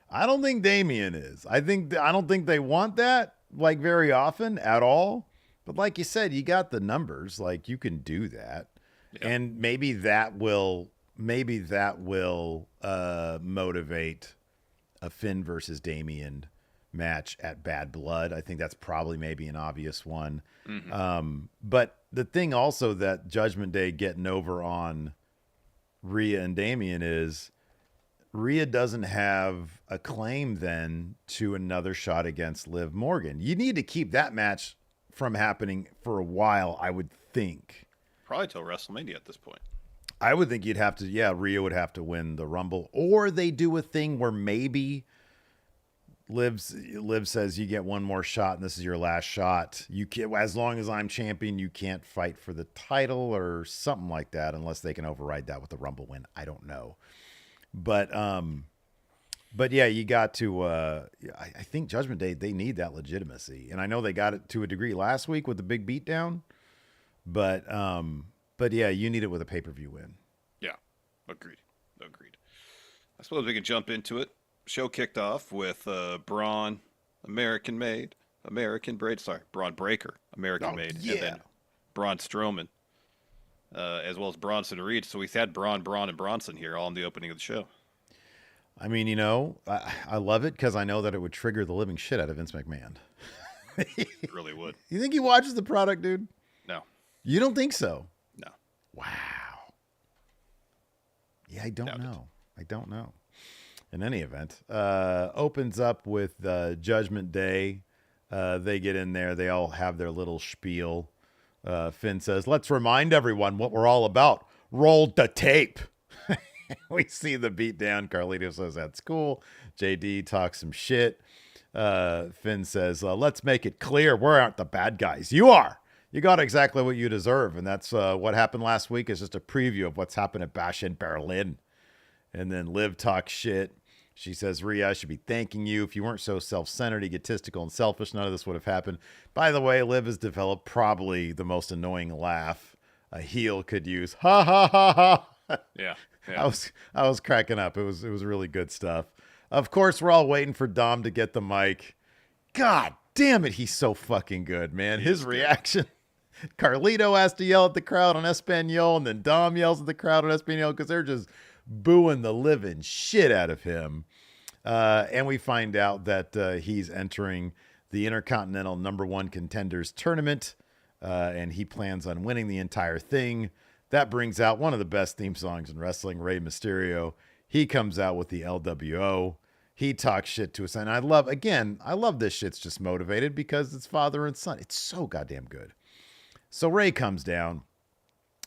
I don't think Damian is. I don't think they want that like very often at all. But like you said, you got the numbers. Like you can do that, and maybe that will motivate a Finn versus Damian match at Bad Blood. I think that's probably maybe an obvious one. Mm-hmm. But the thing also that Judgment Day getting over on Rhea and Damian is Rhea doesn't have a claim then to another shot against Liv Morgan. You need to keep that match from happening for a while, I would think. Probably till WrestleMania at this point. I would think you'd have to, Rhea would have to win the Rumble, or they do a thing where maybe Liv says you get one more shot and this is your last shot. You can, as long as I'm champion, you can't fight for the title or something like that, unless they can override that with the Rumble win. I don't know, but yeah, you got to. I think Judgment Day, they need that legitimacy, and I know they got it to a degree last week with the big beatdown, but yeah, you need it with a pay-per-view win. Yeah, agreed. I suppose we can jump into it. Show kicked off with Braun, American Breaker, American made, and then Braun Strowman, as well as Bronson Reed. So we've had Braun, and Bronson here all in the opening of the show. I mean, I love it because I know that it would trigger the living shit out of Vince McMahon. It really would. You think he watches the product, dude? No. You don't think so? No. Wow. Yeah, I don't know. In any event, opens up with Judgment Day. They get in there. They all have their little spiel. Finn says, "Let's remind everyone what we're all about. Roll the tape." We see the beatdown. Carlito says that's cool. JD talks some shit. Finn says, let's make it clear. We aren't the bad guys. You are. You got exactly what you deserve. And that's what happened last week is just a preview of what's happened at Bash in Berlin. And then Liv talks shit. She says, Rhea, I should be thanking you. If you weren't so self-centered, egotistical, and selfish, none of this would have happened. By the way, Liv has developed probably the most annoying laugh a heel could use. Ha ha ha ha. Yeah. I was cracking up. It was really good stuff. Of course, we're all waiting for Dom to get the mic. God damn it, he's so fucking good, man. His reaction. Carlito has to yell at the crowd on Espanol, and then Dom yells at the crowd on Espanol because they're just booing the living shit out of him. And we find out that he's entering the Intercontinental #1 Contenders Tournament, and he plans on winning the entire thing. That brings out one of the best theme songs in wrestling, Rey Mysterio. He comes out with the LWO. He talks shit to us. And I love this shit's just motivated because it's father and son. It's so goddamn good. So Rey comes down.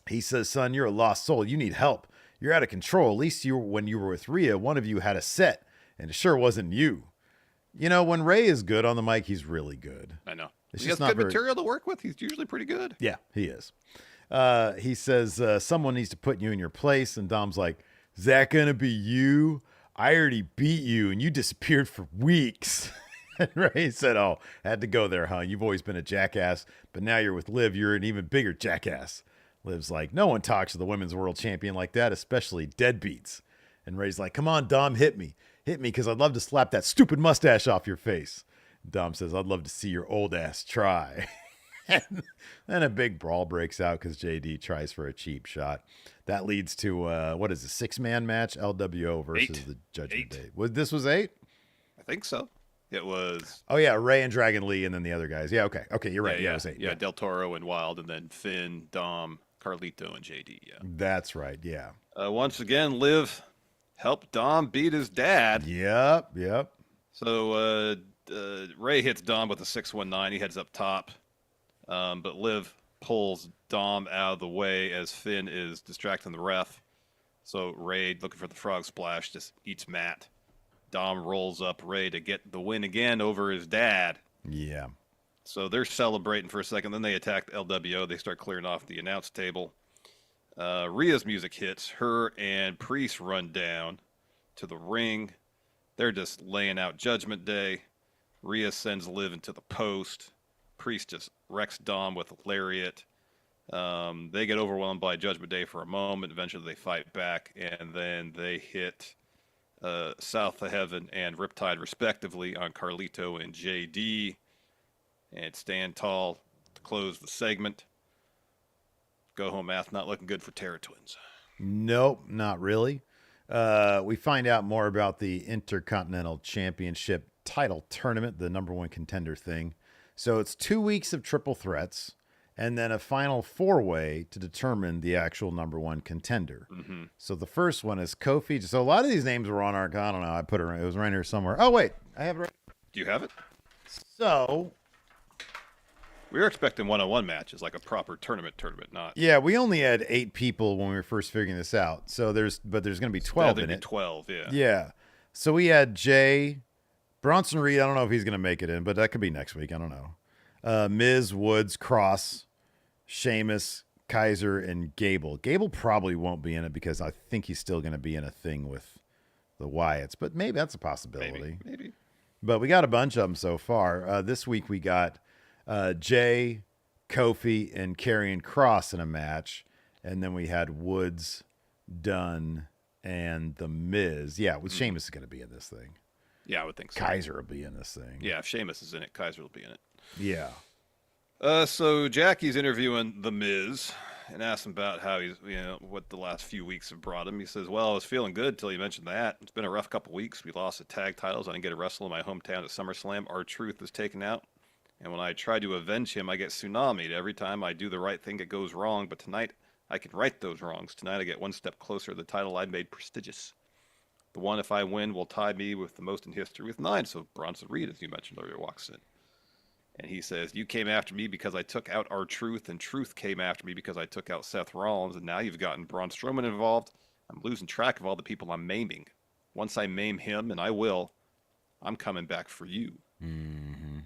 He says, son, you're a lost soul. You need help. You're out of control. At least when you were with Rhea, one of you had a set, and it sure wasn't you. You know, when Rey is good on the mic, he's really good. I know. It's He just has not good very... material to work with. He's usually pretty good. Yeah, he is. He says, someone needs to put you in your place. And Dom's like, is that going to be you? I already beat you and you disappeared for weeks. And Ray said, oh, had to go there, huh? You've always been a jackass, but now you're with Liv. You're an even bigger jackass. Liv's like, no one talks to the women's world champion like that, especially deadbeats. And Ray's like, come on, Dom, hit me. Hit me because I'd love to slap that stupid mustache off your face. Dom says, I'd love to see your old ass try. And then a big brawl breaks out because JD tries for a cheap shot. That leads to, what is a 6-man match? LWO versus the Judgment Day. This was 8? I think so. It was. Oh, yeah, Ray and Dragon Lee and then the other guys. Yeah, okay. Okay, you're right. Yeah, it was 8. Yeah, Del Toro and Wild, and then Finn, Dom, Carlito, and JD. Yeah. That's right, yeah. Once again, Liv helped Dom beat his dad. Yep. So Ray hits Dom with a 619. He heads up top. But Liv pulls Dom out of the way as Finn is distracting the ref. So Ray, looking for the frog splash, just eats Matt. Dom rolls up Ray to get the win again over his dad. Yeah. So they're celebrating for a second. Then they attack the LWO. They start clearing off the announce table. Rhea's music hits. Her and Priest run down to the ring. They're just laying out Judgment Day. Rhea sends Liv into the post. Priest just wrecks Dom with a lariat. They get overwhelmed by Judgment Day for a moment. Eventually they fight back, and then they hit South of Heaven and Riptide respectively on Carlito and JD, and stand tall to close the segment. Go home math not looking good for Terra Twins. Nope, not really. We find out more about the Intercontinental Championship title tournament, the #1 contender thing. So it's 2 weeks of triple threats and then a final 4-way to determine the actual #1 contender. Mm-hmm. So the first one is Kofi. So a lot of these names were on our, I don't know, I put it was right here somewhere. Oh, wait, I have it right. Do you have it? So we were expecting one-on-one matches, like a proper tournament, not. Yeah, we only had 8 people when we were first figuring this out. So there's going to be 12 in it. 12, yeah. Yeah. So we had Jay, Bronson Reed. I don't know if he's going to make it in, but that could be next week. I don't know. Miz, Woods, Cross, Sheamus, Kaiser, and Gable. Gable probably won't be in it because I think he's still going to be in a thing with the Wyatts, but maybe that's a possibility. Maybe. But we got a bunch of them so far. This week we got Jay, Kofi, and Karrion Kross in a match. And then we had Woods, Dunn, and The Miz. Yeah, Sheamus is going to be in this thing. Yeah, I would think so. Kaiser will be in this thing. Yeah, if Sheamus is in it, Kaiser will be in it. Yeah. So Jackie's interviewing The Miz and asks him about how he's, what the last few weeks have brought him. He says, well, I was feeling good until you mentioned that. It's been a rough couple weeks. We lost the tag titles. I didn't get to wrestle in my hometown at SummerSlam. R-Truth was taken out. And when I try to avenge him, I get tsunami'd. Every time I do the right thing, it goes wrong. But tonight, I can right those wrongs. Tonight, I get one step closer to the title I made prestigious. The one, if I win, will tie me with the most in history with 9. So Bronson Reed, as you mentioned earlier, walks in. And he says, you came after me because I took out R-Truth, and Truth came after me because I took out Seth Rollins, and now you've gotten Braun Strowman involved. I'm losing track of all the people I'm maiming. Once I maim him, and I will, I'm coming back for you. Mm-hmm.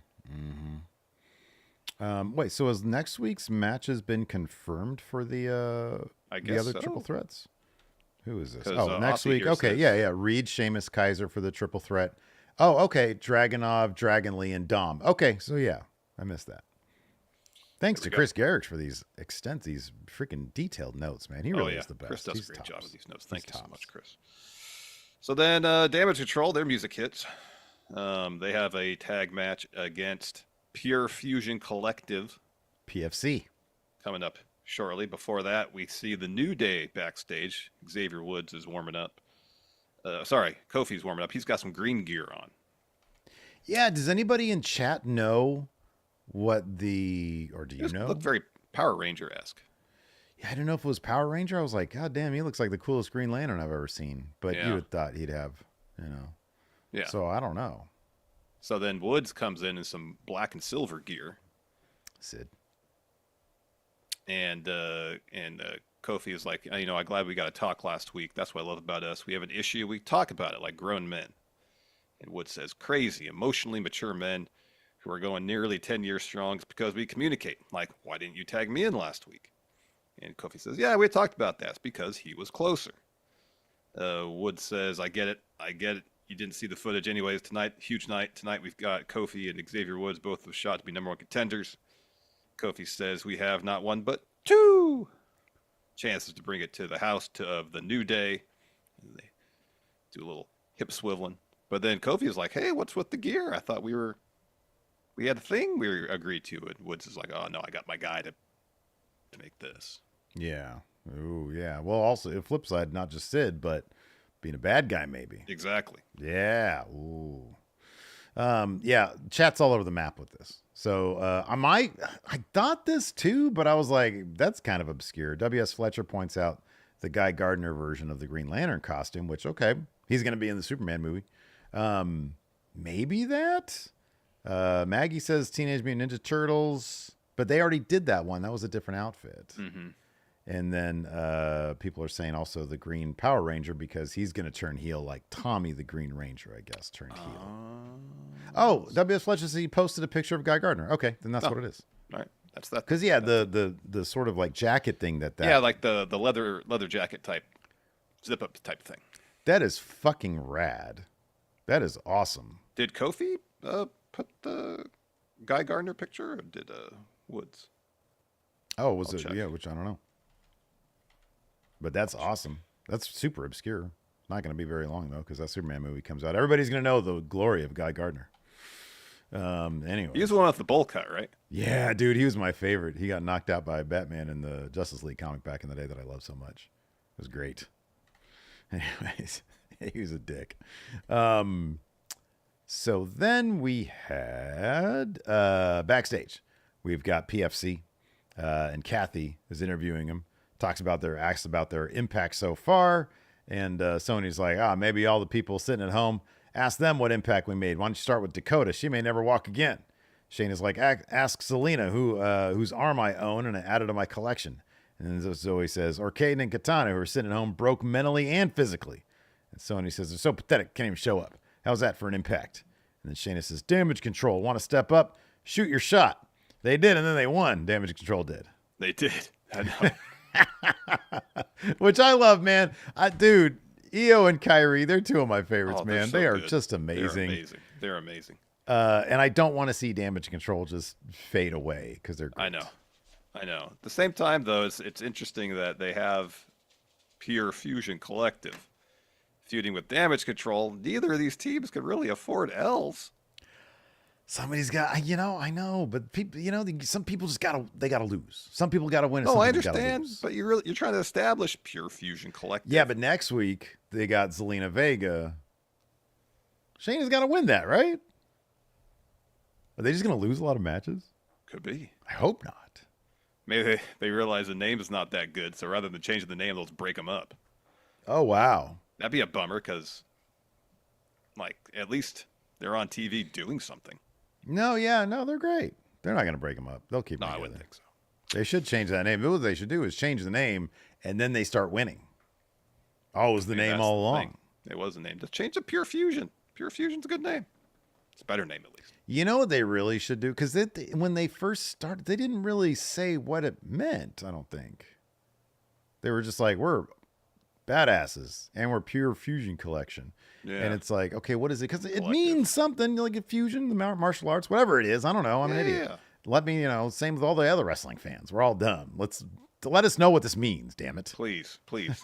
Mm-hmm. Wait, so has next week's matches been confirmed for I the guess other so. triple threats? Who is this? Because Oh, next Aussie week. here Okay, says, yeah. Reed, Sheamus, Kaiser for the triple threat. Oh, okay. Dragonov, Dragon Lee, and Dom. Okay, so yeah, I missed that. Thanks there to we go. Chris Garrix for these freaking detailed notes, man. He Oh really yeah, is the best. Chris does He's a great job tops. with these notes. He's Thank you so tops. much, Chris. So then, Damage Control, their music hits. They have a tag match against Pure Fusion Collective PFC. coming up shortly. Before that, we see the New Day backstage. Xavier Woods is warming up. Kofi's warming up. He's got some green gear on. Yeah, does anybody in chat know or do you know? Look very Power Ranger-esque. Yeah, I don't know if it was Power Ranger. I was like, God damn, he looks like the coolest Green Lantern I've ever seen. But you would thought he'd have, Yeah. So I don't know. So then Woods comes in some black and silver gear. Sid. And Kofi is like, I'm glad we got to talk last week. That's what I love about us. We have an issue. We talk about it like grown men. And Woods says, crazy, emotionally mature men who are going nearly 10 years strong is because we communicate. Like, why didn't you tag me in last week? And Kofi says, yeah, we talked about that. It's because he was closer. Woods says, I get it. You didn't see the footage anyways tonight. Huge night. Tonight we've got Kofi and Xavier Woods, both with shot to be number one contenders. Kofi says we have not one but two chances to bring it to the house of the New Day. And they do a little hip swiveling. But then Kofi is like, hey, what's with the gear? I thought we had a thing we agreed to. And Woods is like, oh, no, I got my guy to make this. Yeah. Ooh, yeah. Well, also, the flip side, not just Sid, but being a bad guy, maybe. Exactly. Yeah. Ooh. Yeah, chat's all over the map with this. So I thought this too, but I was like, that's kind of obscure. W.S. Fletcher points out the Guy Gardner version of the Green Lantern costume, which, okay, he's going to be in the Superman movie. Maybe that? Maggie says Teenage Mutant Ninja Turtles, but they already did that one. That was a different outfit. Mm-hmm. And then people are saying also the Green Power Ranger because he's going to turn heel like Tommy the Green Ranger, I guess, turned heel. Oh, W.S. Fletcher says he posted a picture of Guy Gardner. Okay, then that's what it is. All right, that's that. Because yeah, the sort of like jacket thing that yeah, like the leather jacket type, zip up type thing. That is fucking rad. That is awesome. Did Kofi put the Guy Gardner picture, or did Woods? Oh, was it? Yeah, which I don't know. But that's awesome. That's super obscure. Not going to be very long though, because that Superman movie comes out. Everybody's going to know the glory of Guy Gardner. Anyway, he was the one with the bowl cut, right? Yeah, dude, he was my favorite. He got knocked out by Batman in the Justice League comic back in the day that I loved so much. It was great. Anyways, he was a dick. So then we had backstage. We've got PFC, and Kathy is interviewing him. Asks about their impact so far, and Sony's like, maybe all the people sitting at home, ask them what impact we made. Why don't you start with Dakota? She may never walk again. Shane is like, ask Selena whose arm I own and I added to my collection. And then Zoe says, or Caden and Katana, who are sitting at home broke mentally and physically. And Sony says, they're so pathetic, can't even show up. How's that for an impact? And then Shayna says, Damage Control, want to step up? Shoot your shot. They did, and then they won. Damage Control did. They did. I know. Which I love, man. Dude, Io and Kyrie, they're two of my favorites, man. So they are good. just amazing. They're amazing. And I don't want to see Damage Control just fade away because they're great. I know. At the same time, though, it's interesting that they have Pure Fusion Collective feuding with Damage Control. Neither of these teams can really afford L's. Somebody's got, I know, but people, some people just gotta lose. Some people gotta win. No, I understand, but you're trying to establish Pure Fusion Collective. Yeah, but next week they got Zelina Vega. Shayna's got to win that, right? Are they just gonna lose a lot of matches? Could be. I hope not. Maybe they realize the name is not that good, so rather than changing the name, they'll just break them up. Oh wow, that'd be a bummer because, at least they're on TV doing something. No, they're great. They're not going to break them up. They'll keep them together. I wouldn't think so. They should change that name. What they should do is change the name, and then they start winning. Oh, it was I the mean, name that's all the thing. along. It was the name. Just change to Pure Fusion. Pure Fusion's a good name. It's a better name, at least. You know what they really should do? Because when they first started, they didn't really say what it meant, I don't think. They were just like, we're badasses and we're Pure Fusion Collection. And Yeah. it's like, okay, what is it? Because it Collective. means something like a fusion, the martial arts, whatever it is. I don't know. I'm an idiot. Yeah. Let me, same with all the other wrestling fans. We're all dumb. Let us know what this means, damn it. Please, please.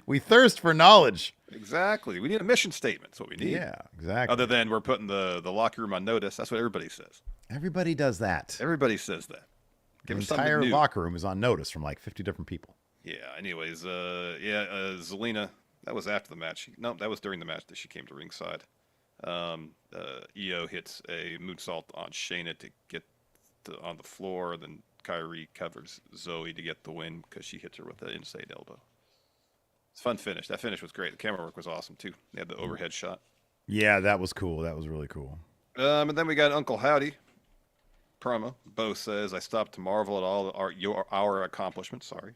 We thirst for knowledge. Exactly. We need a mission statement. That's what we need. Yeah, exactly. Other than we're putting the locker room on notice. That's what everybody says. Everybody does that. Everybody says that. The Give us entire something new. locker room is on notice from like 50 different people. Yeah. Anyways, Zelina. That was after the match. No, that was during the match that she came to ringside. Io hits a moonsault on Shayna to get on the floor. Then Kyrie covers Zoe to get the win because she hits her with the inside elbow. It's a fun finish. That finish was great. The camera work was awesome too. They had the overhead shot. Yeah, that was cool. That was really cool. And then we got Uncle Howdy promo. Bo says, "I stopped to marvel at all our accomplishments." Sorry.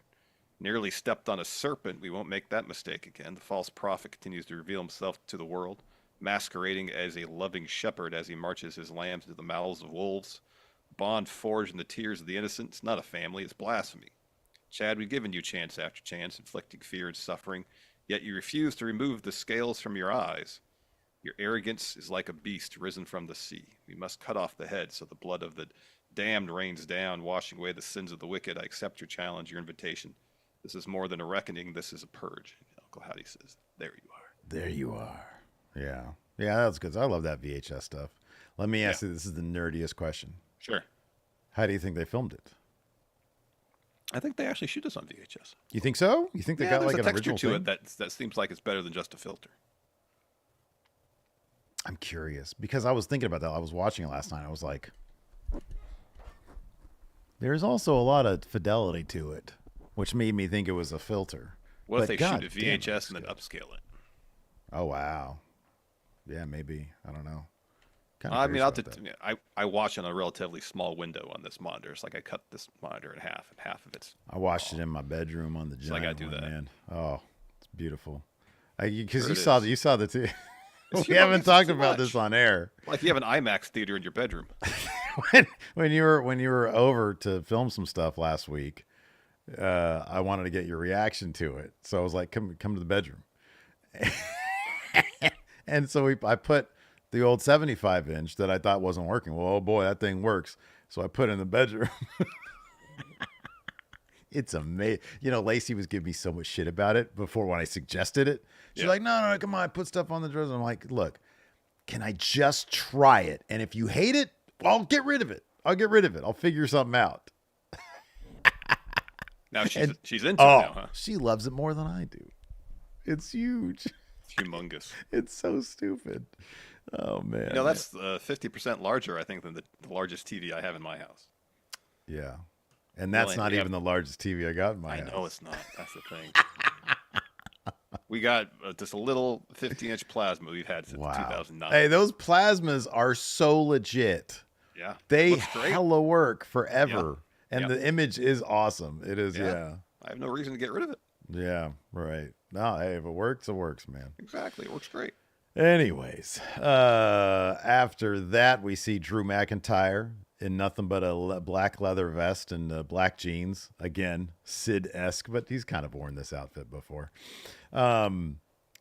Nearly stepped on a serpent. We won't make that mistake again. The false prophet continues to reveal himself to the world, masquerading as a loving shepherd as he marches his lambs into the mouths of wolves. Bond forged in the tears of the innocent. It's not a family. It's blasphemy. Chad, we've given you chance after chance, inflicting fear and suffering, yet you refuse to remove the scales from your eyes. Your arrogance is like a beast risen from the sea. We must cut off the head so the blood of the damned rains down, washing away the sins of the wicked. I accept your challenge, your invitation. This is more than a reckoning. This is a purge. Uncle Howdy says, there you are. There you are. Yeah. Yeah, that was good. I love that VHS stuff. Let me ask you, this is the nerdiest question. Sure. How do you think they filmed it? I think they actually shoot this on VHS. You think so? You think they got like there's an a texture original to thing? it that seems like it's better than just a filter. I'm curious because I was thinking about that. I was watching it last night. I was like, there's also a lot of fidelity to it, which made me think it was a filter. What But if they God shoot a damn, VHS and then upscale it? Oh, wow. Yeah, maybe. I don't know. Kinda I mean, curious about that. I watch on a relatively small window on this monitor. It's like I cut this monitor in half, and half of it's. I watched it in my bedroom on the So I giant gotta do one, that. man. Oh, it's beautiful. Because Sure you it saw is. you saw the two. It's We humongous, haven't it's talked too about much. this on air. Like you have an IMAX theater in your bedroom. when you were over to film some stuff last week, I wanted to get your reaction to it, so I was like, "Come to the bedroom." And so I put the old 75-inch that I thought wasn't working. Well, oh boy, that thing works. So I put it in the bedroom. It's amazing. Lacey was giving me so much shit about it before when I suggested it. She's Yeah. like, no, come on, put stuff on the dresser. I'm like, look, can I just try it? And if you hate it, I'll get rid of it. I'll figure something out. Now she's into it now, huh? She loves it more than I do. It's huge. It's humongous. It's so stupid. Oh, man. That's 50% larger, I think, than the largest TV I have in my house. Yeah. And that's not even the largest TV I got in my house. I know it's not. That's the thing. We got just a little 15-inch plasma we've had since 2009. Hey, those plasmas are so legit. Yeah. They Looks great. hella work forever. Yeah. And the image is awesome. It is, yeah. I have no reason to get rid of it. Yeah, right. No, hey, if it works, it works, man. Exactly. It works great. Anyways, after that, we see Drew McIntyre in nothing but a black leather vest and black jeans. Again, Sid-esque, but he's kind of worn this outfit before. So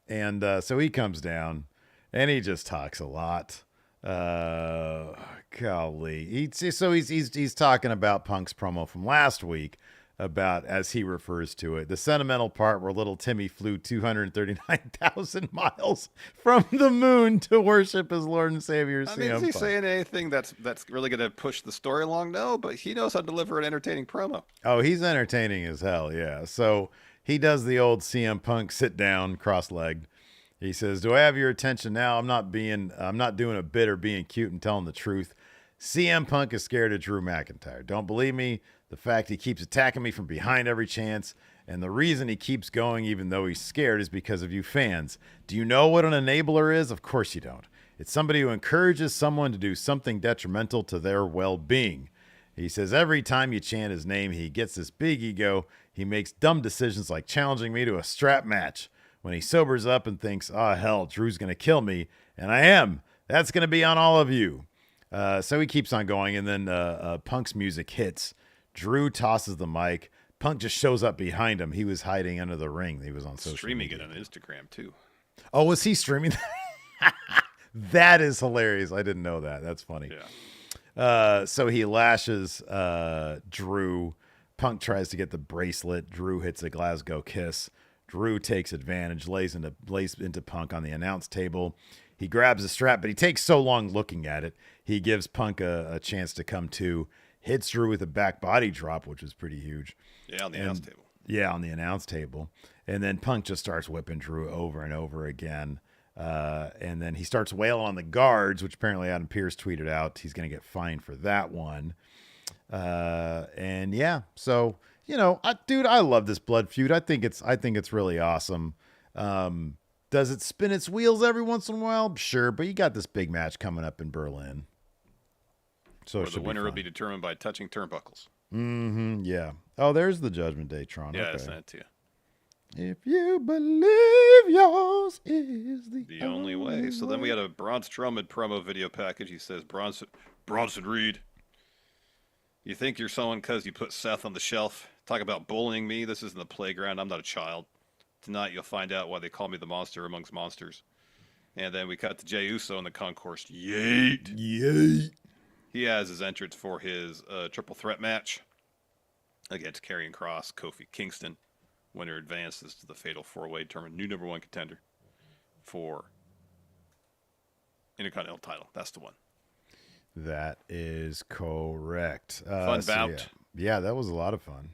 he comes down and he just talks a lot. Golly. He's talking about Punk's promo from last week about, as he refers to it, the sentimental part where little Timmy flew 239,000 miles from the moon to worship his Lord and Savior. I mean, is he saying anything that's really going to push the story along? No, but he knows how to deliver an entertaining promo. Oh, he's entertaining as hell, yeah. So he does the old CM Punk sit down, cross-legged. He says, "Do I have your attention now? I'm not doing a bit or being cute and telling the truth. CM Punk is scared of Drew McIntyre. Don't believe me? The fact he keeps attacking me from behind every chance, and the reason he keeps going even though he's scared is because of you fans. Do you know what an enabler is? Of course you don't. It's somebody who encourages someone to do something detrimental to their well-being. He says, every time you chant his name, he gets this big ego. He makes dumb decisions like challenging me to a strap match. When he sobers up and thinks, oh, hell, Drew's going to kill me. And I am. That's going to be on all of you. So he keeps on going. And then Punk's music hits. Drew tosses the mic. Punk just shows up behind him. He was hiding under the ring. He was on social streaming media. it on Instagram, too. Oh, was he streaming? That is hilarious. I didn't know that. That's funny. Yeah. So he lashes Drew. Punk tries to get the bracelet. Drew hits a Glasgow kiss. Drew takes advantage, lays into Punk on the announce table. He grabs the strap, but he takes so long looking at it. He gives Punk a chance to come to. Hits Drew with a back body drop, which is pretty huge. Yeah, on the announce table. Yeah, on the announce table. And then Punk just starts whipping Drew over and over again. And then he starts wailing on the guards, which apparently Adam Pearce tweeted out. He's going to get fined for that one. And yeah, so, you know, I love this blood feud. I think it's really awesome. Does it spin its wheels every once in a while? Sure. But you got this big match coming up in Berlin. So the winner will be determined by touching turnbuckles. Mm-hmm. Yeah. Oh, there's the Judgment Day, Tron. Yeah, okay. I sent it to you. If you believe yours is the only way. So then we had a Braun Strowman promo video package. He says, Bronson Reed, you think you're someone because you put Seth on the shelf? Talk about bullying me. This isn't the playground. I'm not a child. Tonight you'll find out why they call me the monster amongst monsters. And then we cut to Jey Uso in the concourse. Yeet. Yeet. He has his entrance for his triple threat match against Karrion Kross, Kofi Kingston. Winner advances to the fatal four-way, determined new number one contender for Intercontinental title. That's the one. That is correct. Fun bout. Yeah, that was a lot of fun.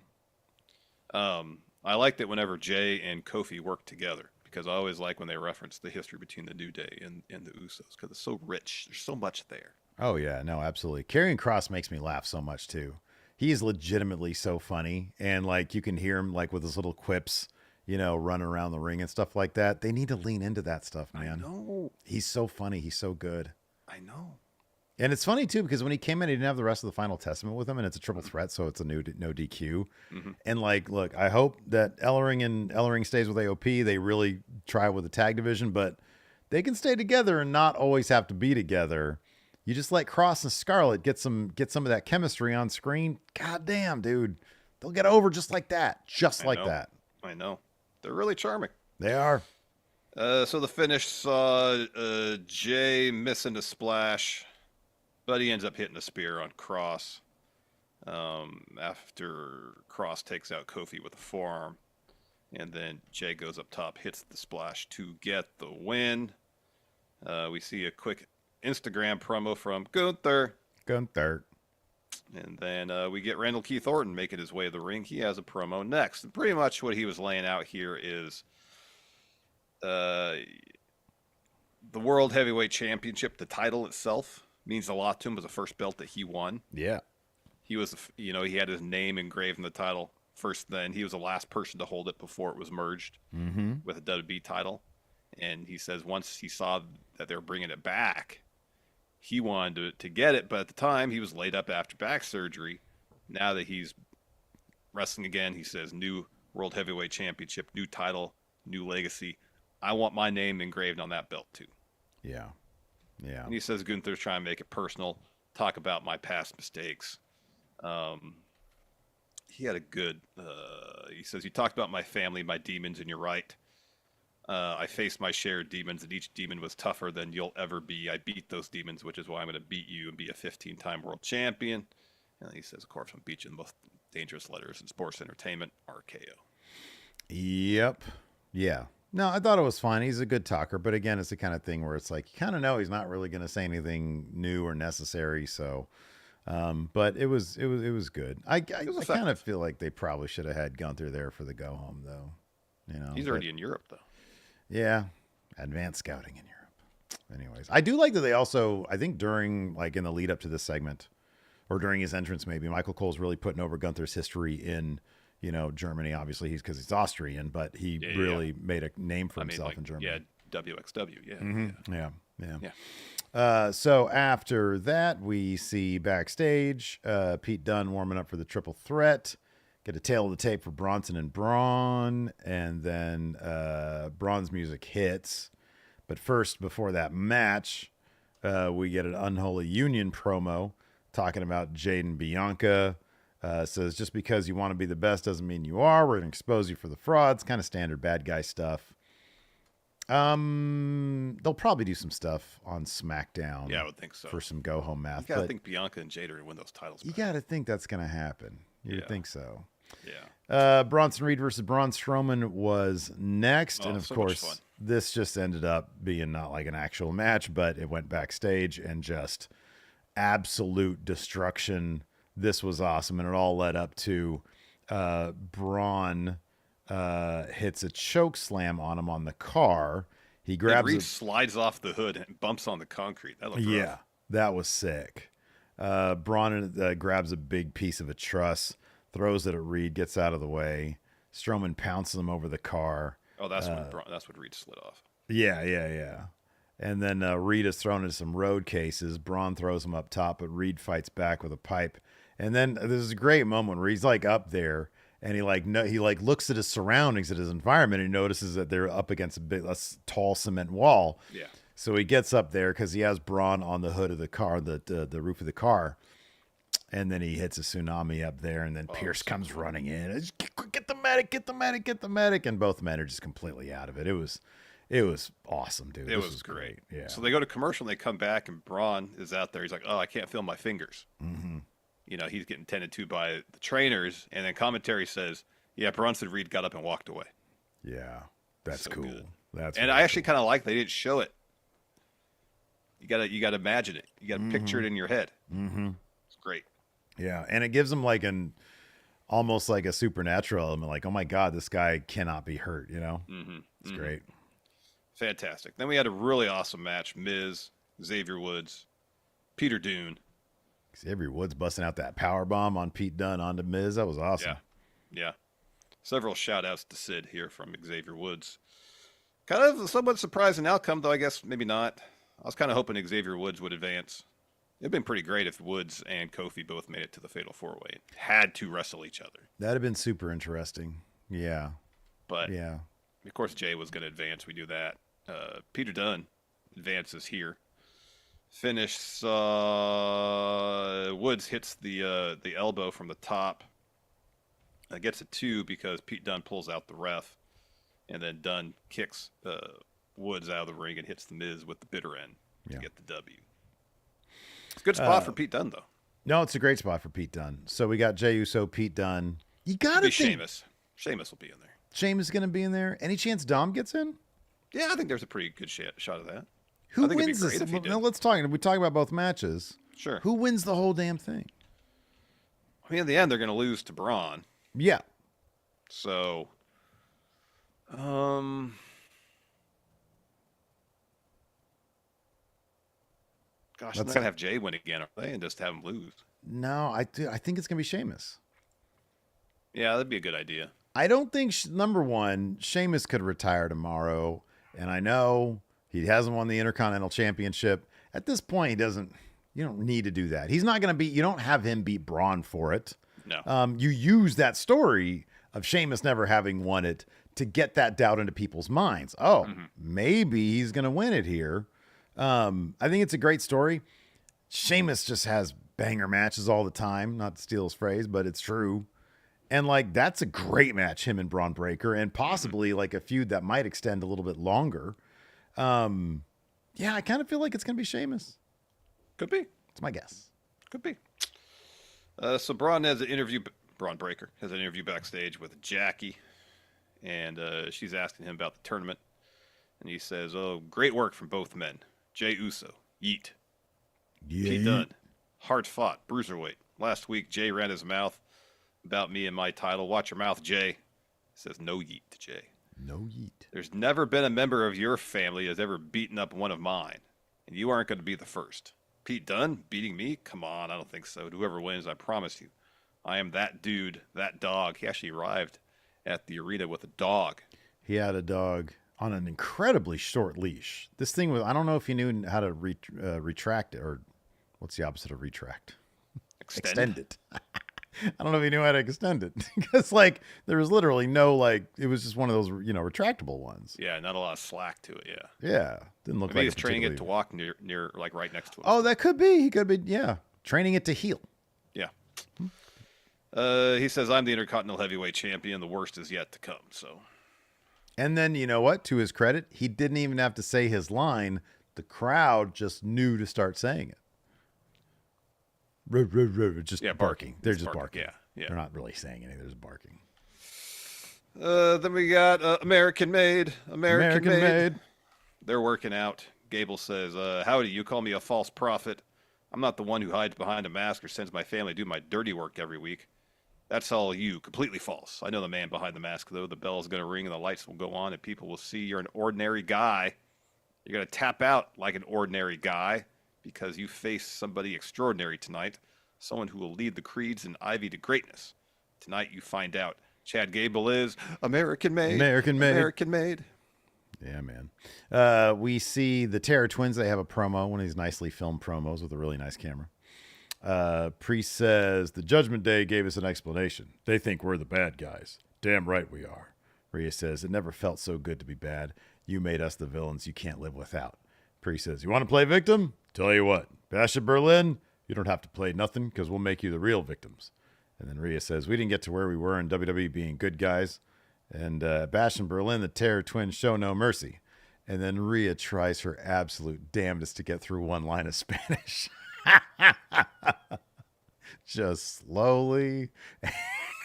I liked it whenever Jay and Kofi worked together because I always like when they reference the history between the New Day and the Usos because it's so rich. There's so much there. Oh, yeah. No, absolutely. Karrion Kross makes me laugh so much, too. He is legitimately so funny. And, like, you can hear him, like, with his little quips, you know, running around the ring and stuff like that. They need to lean into that stuff, man. I know. He's so funny. He's so good. I know. And it's funny, too, because when he came in, he didn't have the rest of the Final Testament with him, and it's a triple threat, so it's a no DQ. Mm-hmm. And, like, look, I hope that Ellering stays with AOP. They really try with the tag division, but they can stay together and not always have to be together. You just let Cross and Scarlett get some of that chemistry on screen. God damn, dude. They'll get over just like that. That. I know. They're really charming. They are. So the finish saw Jay missing a splash, but he ends up hitting a spear on Cross. After Cross takes out Kofi with a forearm. And then Jay goes up top, hits the splash to get the win. We see a quick Instagram promo from Gunther. And then we get Randall Keith Orton making his way to the ring. He has a promo next. And pretty much what he was laying out here is the World Heavyweight Championship, the title itself, means a lot to him. It was the first belt that he won. Yeah. He was, he had his name engraved in the title first then. He was the last person to hold it before it was merged with the WWE title. And he says once he saw that they were bringing it back, he wanted to get it, but at the time he was laid up after back surgery. Now that he's wrestling again, he says, new World Heavyweight Championship, new title, new legacy. I want my name engraved on that belt too. Yeah. Yeah. And he says Gunther's trying to make it personal, talk about my past mistakes. He had a good, he says, you talked about my family, my demons, and you're right. I faced my share of demons, and each demon was tougher than you'll ever be. I beat those demons, which is why I'm going to beat you and be a 15-time world champion. And he says, of course, I'm beat you in the most dangerous letters in sports entertainment, RKO. Yep. Yeah. No, I thought it was fine. He's a good talker, but again, it's the kind of thing where it's like, you kind of know he's not really going to say anything new or necessary. So, but it was good. I kind of feel like they probably should have had Gunther there for the go home, though. You know, he's already in Europe, though. Yeah, advanced scouting in Europe. Anyways, I do like that they also, I think during, like in the lead up to this segment, or during his entrance maybe, Michael Cole's really putting over Gunther's history in, you know, Germany. Obviously, because he's Austrian, but he really made a name for himself in Germany. Yeah, WXW, yeah. Mm-hmm. Yeah. So after that, we see backstage Pete Dunne warming up for the triple threat. Get a tail of the tape for Bronson and Braun, and then Braun's music hits. But first, before that match, we get an Unholy Union promo talking about Jade and Bianca. Says, just because you want to be the best doesn't mean you are. We're going to expose you for the frauds. Kind of standard bad guy stuff. They'll probably do some stuff on SmackDown. Yeah, I would think so. For some go home math. You gotta think Bianca and Jade are gonna win those titles back. You gotta think that's gonna happen. You think so. Yeah. Bronson Reed versus Braun Strowman was next, and of so course, this just ended up being not like an actual match, but it went backstage and just absolute destruction. This was awesome, and it all led up to Braun hits a choke slam on him on the car. He grabs Reed slides off the hood and bumps on the concrete. That looked rough. That was sick. Braun grabs a big piece of a truss, throws it at Reed, gets out of the way. Strowman pounces him over the car. Oh, that's what Reed slid off. Yeah. And then Reed is thrown into some road cases. Braun throws him up top, but Reed fights back with a pipe. And then there's a great moment where he's like up there, and he looks at his surroundings, at his environment, and he notices that they're up against a tall cement wall. Yeah. So he gets up there because he has Braun on the hood of the car, the roof of the car, and then he hits a tsunami up there, and then Pierce comes running in. Get the medic, and both men are just completely out of it. It was awesome, dude. It was great. Yeah. So they go to commercial, and they come back, and Braun is out there. He's like, "Oh, I can't feel my fingers." Mm-hmm. He's getting tended to by the trainers, and then commentary says, "Yeah, Bronson Reed got up and walked away." Yeah, that's so cool. Good. And I actually kind of like they didn't show it. You gotta imagine it. You gotta picture it in your head. Mm-hmm. It's great. Yeah, and it gives them like almost like a supernatural element. Like, oh my God, this guy cannot be hurt. It's great. Fantastic. Then we had a really awesome match: Miz, Xavier Woods, Peter Dune. Xavier Woods busting out that power bomb on Pete Dunne onto Miz. That was awesome. Yeah. Several shout outs to Sid here from Xavier Woods. Kind of a somewhat surprising outcome, though I guess maybe not. I was kind of hoping Xavier Woods would advance. It'd been pretty great if Woods and Kofi both made it to the Fatal 4-Way. Had to wrestle each other. That'd have been super interesting. Yeah. But, of course, Jay was going to advance. We do that. Peter Dunne advances here. Finish. Woods hits the elbow from the top. Gets a 2 because Pete Dunne pulls out the ref. And then Dunne kicks Woods out of the ring and hits the Miz with the bitter end to get the W. It's a good spot for Pete Dunne, though. No, it's a great spot for Pete Dunne. So we got Jey Uso, Pete Dunne. You got to think Sheamus. Sheamus will be in there. Sheamus is going to be in there. Any chance Dom gets in? Yeah, I think there's a pretty good shot of that. Who wins this? Now let's talk. We talk about both matches. Sure. Who wins the whole damn thing? I mean, in the end, they're going to lose to Braun. Yeah. So, gosh, they're not going to have Jay win again, are they? And just have him lose. No, I think it's going to be Sheamus. Yeah, that'd be a good idea. I don't think, number one, Sheamus could retire tomorrow. And I know he hasn't won the Intercontinental Championship. At this point, you don't need to do that. He's not going to you don't have him beat Braun for it. No. You use that story of Sheamus never having won it to get that doubt into people's minds. Oh, maybe he's going to win it here. I think it's a great story. Sheamus just has banger matches all the time. Not to steal his phrase, but it's true. And that's a great match, him and Braun Breaker, and possibly like a feud that might extend a little bit longer. I kind of feel like it's going to be Sheamus. Could be. It's my guess. Could be. So Braun Breaker has an interview backstage with Jackie, and she's asking him about the tournament. And he says, "Oh, great work from both men. Jey Uso, yeet. Pete Dunne, hard fought, bruiserweight. Last week, Jay ran his mouth about me and my title. Watch your mouth, Jay." He says, "No yeet to Jay. No yeet. There's never been a member of your family that's ever beaten up one of mine, and you aren't going to be the first. Pete Dunne beating me? Come on, I don't think so. Whoever wins, I promise you. I am that dude, that dog." He actually arrived at the arena with a dog. He had a dog on an incredibly short leash. This thing was, I don't know if he knew how to retract it, or what's the opposite of retract? Extend it. I don't know if he knew how to extend it because like there was literally no, like, it was just one of those, retractable ones. Yeah, not a lot of slack to it. Yeah. Yeah. Didn't look Maybe like he's training it to walk near, like right next to him. Oh, that could be. He could be, yeah. Training it to heal. Yeah. He says, I'm the Intercontinental Heavyweight Champion. The worst is yet to come. So. And then, you know what? To his credit, he didn't even have to say his line. The crowd just knew to start saying it. Just barking. They're just barking. Yeah. They're not really saying anything. They're just barking. Then we got American Made. American Made. They're working out. Gable says, howdy, you call me a false prophet. I'm not the one who hides behind a mask or sends my family to do my dirty work every week. That's all you. Completely false. I know the man behind the mask, though. The bell is going to ring and the lights will go on and people will see you're an ordinary guy. You're going to tap out like an ordinary guy because you face somebody extraordinary tonight. Someone who will lead the Creeds and Ivy to greatness. Tonight you find out Chad Gable is American Made. American Made. American Made. Yeah, man. We see the Terror Twins. They have a promo, one of these nicely filmed promos with a really nice camera. Priest says, the Judgment Day gave us an explanation. They think we're the bad guys. Damn right we are. Rhea says, it never felt so good to be bad. You made us the villains you can't live without. Priest says, you want to play victim? Tell you what, Bash at Berlin, you don't have to play nothing because we'll make you the real victims. And then Rhea says, we didn't get to where we were in WWE being good guys. And Bash in Berlin, the Terror Twins show no mercy. And then Rhea tries her absolute damnedest to get through one line of Spanish. Just slowly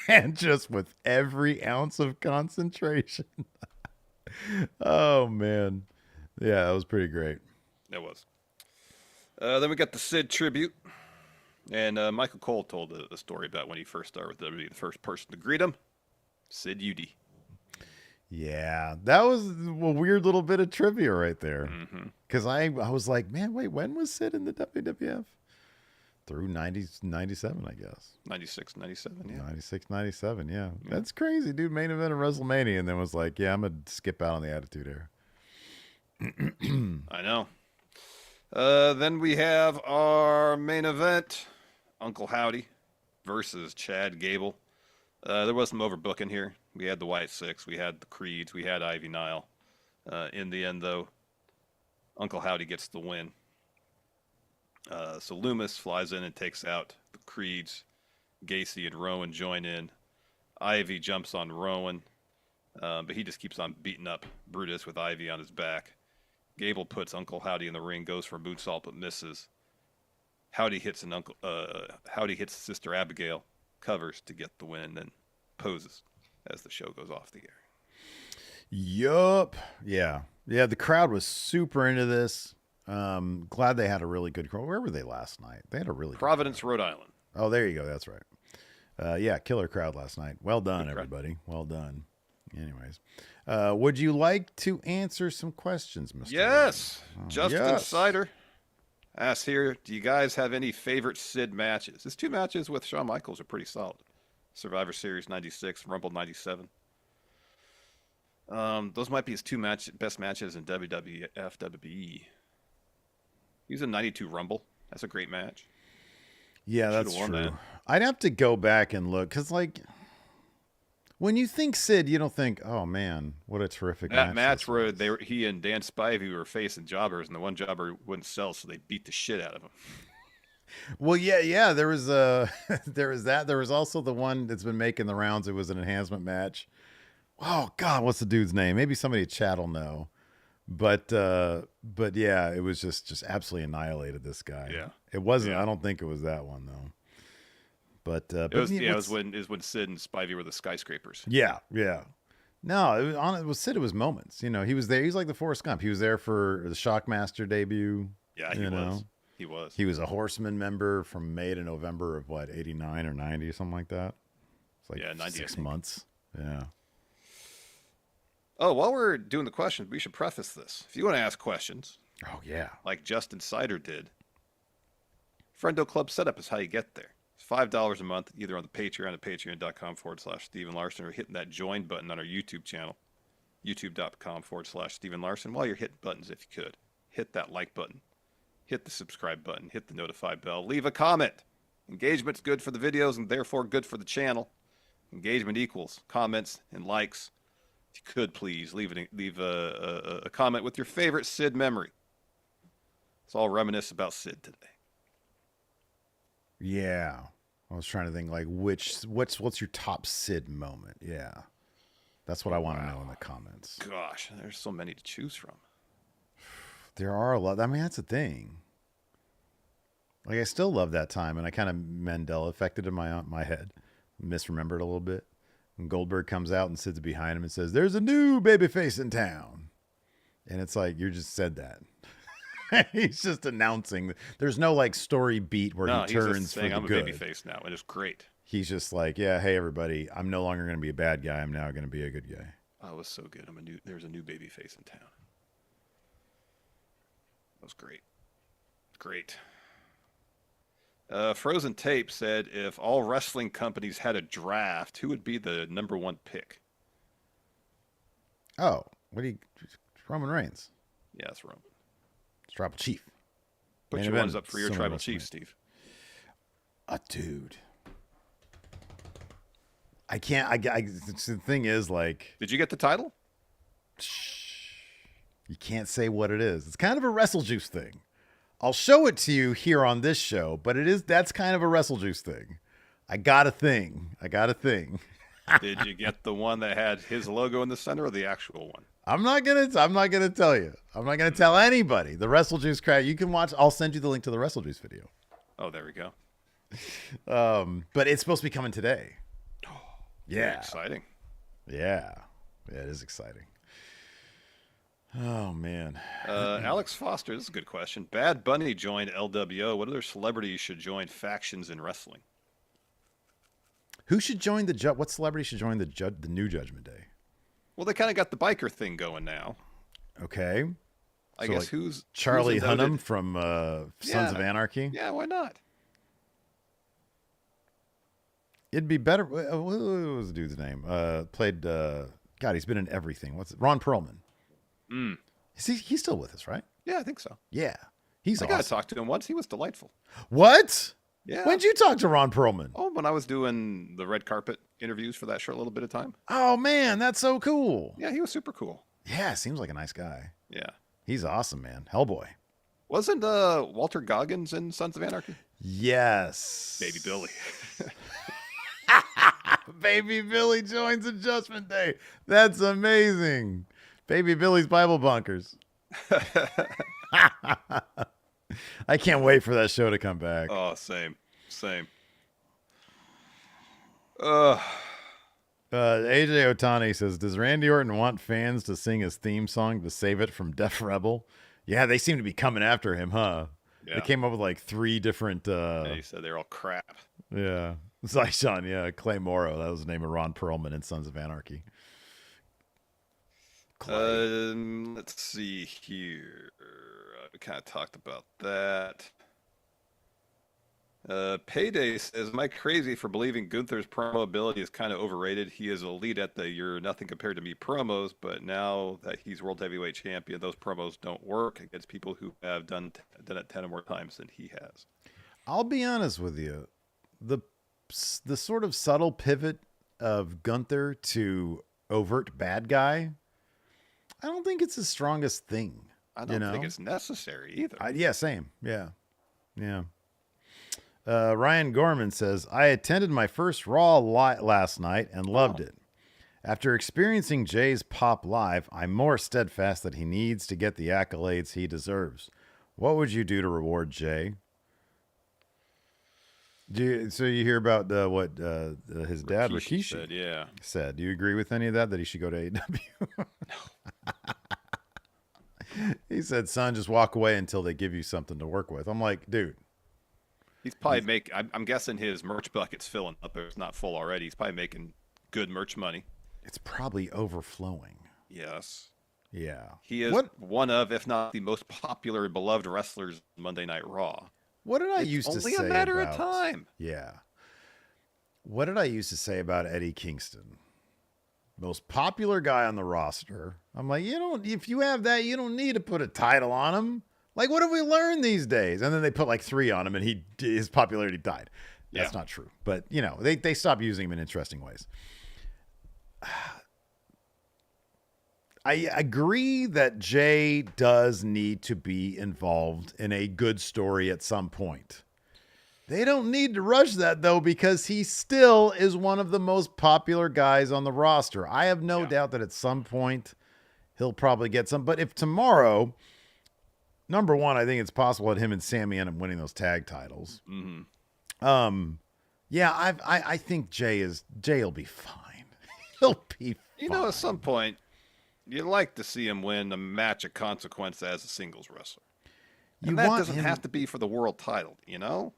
and just with every ounce of concentration. Oh, man. Yeah, that was pretty great. It was. Then we got the Sid tribute. And Michael Cole told the story about when he first started with WWE. The first person to greet him, Sid Vicious. Yeah, that was a weird little bit of trivia right there. Because I was like, man, wait, when was Sid in the WWF? Through 97, I guess. 96, 97, yeah. 96, 97, yeah. That's crazy, dude. Main event of WrestleMania, and then was like, yeah, I'm going to skip out on the Attitude Era. I know. Then we have our main event, Uncle Howdy versus Chad Gable. There was some overbooking here. We had the White Six, we had the Creeds, we had Ivy Nile. In the end, though, Uncle Howdy gets the win. So Loomis flies in and takes out the Creeds. Gacy and Rowan join in. Ivy jumps on Rowan, but he just keeps on beating up Brutus with Ivy on his back. Gable puts Uncle Howdy in the ring, goes for a moonsault but misses. Howdy hits Sister Abigail, covers to get the win, then poses as the show goes off the air. Yup. Yeah. Yeah, the crowd was super into this. Glad they had a really good crowd. Where were they last night? They had a really Providence, Rhode Island. Oh, there you go. That's right. Yeah, killer crowd last night. Well done, everybody. Well done. Anyways, would you like to answer some questions, Mr. Yes. Justin Sider asks here, do you guys have any favorite Sid matches? His two matches with Shawn Michaels are pretty solid. Survivor Series 96, Rumble 97. Those might be his two best matches in WWF, WWE. He was in 92 Rumble. That's a great match. Yeah, that's true. I'd have to go back and look because, like, when you think Sid, you don't think, "Oh man, what a terrific match!" That match where he and Dan Spivey were facing jobbers, and the one jobber wouldn't sell, so they beat the shit out of him. Well, yeah. There was there was that. There was also the one that's been making the rounds. It was an enhancement match. Oh God, what's the dude's name? Maybe somebody in chat will know. But yeah, it was just absolutely annihilated this guy. Yeah, it wasn't. Yeah. I don't think it was that one though. But it was when Sid and Spivey were the skyscrapers. Yeah. No, it was Sid. It was moments. You know, he was there. He's like the Forrest Gump. He was there for the Shockmaster debut. Yeah, he was. He was. He was a Horseman member from May to November of 89 or 90, something like that. It's like 90, 6 months. Yeah. Oh, while we're doing the questions, we should preface this. If you want to ask questions, like Justin Sider did, Friendo Club setup is how you get there. It's $5 a month, either on the Patreon at patreon.com/Steven Larson, or hitting that join button on our YouTube channel. youtube.com/Steven Larson. While you're hitting buttons, if you could, hit that like button, hit the subscribe button, hit the notify bell, leave a comment. Engagement's good for the videos and therefore good for the channel. Engagement equals comments and likes. If you could, please leave a comment with your favorite Sid memory. Let's all reminisce about Sid today. Yeah. I was trying to think like what's your top Sid moment? Yeah. That's what I want to know in the comments. Gosh, there's so many to choose from. There are a lot. I mean, that's the thing. Like, I still love that time, and I kind of Mandela affected in my head. Misremembered a little bit. And Goldberg comes out and sits behind him and says, "There's a new babyface in town." And it's like, you just said that. He's just announcing. There's no like story beat where he turns just saying, for the I'm good. a babyface now, and it's great. He's just like, yeah, hey everybody, I'm no longer going to be a bad guy. I'm now going to be a good guy. Oh, it was so good. There's a new babyface in town. That was great. Great. Frozen Tape said, if all wrestling companies had a draft, who would be the number one pick? Oh, Roman Reigns. Yeah, it's Roman. It's Tribal Chief. Put your ones up for your Tribal Chief, Steve. Dude. I can't. The thing is, like, did you get the title? You can't say what it is. It's kind of a Wrestle Juice thing. I'll show it to you here on this show, but that's kind of a Wrestle Juice thing. I got a thing. Did you get the one that had his logo in the center or the actual one? I'm not gonna tell you. I'm not gonna tell anybody. The Wrestle Juice crowd. You can watch. I'll send you the link to the Wrestle Juice video. Oh, there we go. But it's supposed to be coming today. Yeah. Exciting. Yeah, it is exciting. Oh man. Alex Foster, this is a good question. Bad Bunny joined LWO. What other celebrities should join factions in wrestling? Who should join what celebrity should join the new Judgment Day? Well, they kind of got the biker thing going now. Okay. I guess who's Charlie Hunnam from Sons of Anarchy? Yeah, why not? It'd be better. What was the dude's name? Played. God, he's been in everything. Ron Perlman? He's still with us, right? Yeah, I think so. Yeah, he's awesome. I got to talk to him once. He was delightful. What? Yeah. When'd you talk to Ron Perlman? Oh, when I was doing the red carpet interviews for that short little bit of time. Oh man, that's so cool. Yeah, he was super cool. Yeah, seems like a nice guy. Yeah, he's awesome, man. Hellboy. Wasn't Walter Goggins in Sons of Anarchy? Yes. Baby Billy. Baby Billy joins Adjustment Day. That's amazing. Baby Billy's Bible Bunkers. I can't wait for that show to come back. Oh, same. AJ Otani says, does Randy Orton want fans to sing his theme song to save it from Def Rebel? Yeah, they seem to be coming after him, huh? Yeah. They came up with like 3 different... he said they're all crap. Yeah. Zyshawn, yeah. Clay Morrow. That was the name of Ron Perlman in Sons of Anarchy. Let's see here. We kind of talked about that. Payday says, am I crazy for believing Gunther's promo ability is kind of overrated? He is elite at the "you're nothing compared to me" promos, but now that he's World Heavyweight Champion, those promos don't work against people who have done it 10 or more times than he has. I'll be honest with you. The sort of subtle pivot of Gunther to overt bad guy, I don't think it's the strongest thing. I don't think it's necessary either. Yeah, same. Yeah. Ryan Gorman says, I attended my first Raw last night and loved it. After experiencing Jay's pop live, I'm more steadfast that he needs to get the accolades he deserves. What would you do to reward Jay? So you hear about what his dad, Rikishi, said. Do you agree with any of that he should go to AEW? He said, son, just walk away until they give you something to work with. I'm like, dude. He's probably I'm guessing his merch bucket's filling up. It's not full already. He's probably making good merch money. It's probably overflowing. Yes. Yeah. He is one of, if not the most popular and beloved wrestlers on Monday Night Raw. What did I used to say? Only a matter of time. Yeah. What did I used to say about Eddie Kingston? most popular guy on the roster. I'm like, if you have that, you don't need to put a title on him. Like, what have we learned these days? And then they put like 3 on him and his popularity died. That's not true. But, they stopped using him in interesting ways. I agree that Jay does need to be involved in a good story at some point. They don't need to rush that, though, because he still is one of the most popular guys on the roster. I have no doubt that at some point he'll probably get some. But if tomorrow, number one, I think it's possible that him and Sammy end up winning those tag titles. Mm-hmm. I think Jay will be fine. He'll be fine. At some point, you'd like to see him win a match of consequence as a singles wrestler. And that doesn't have to be for the world title,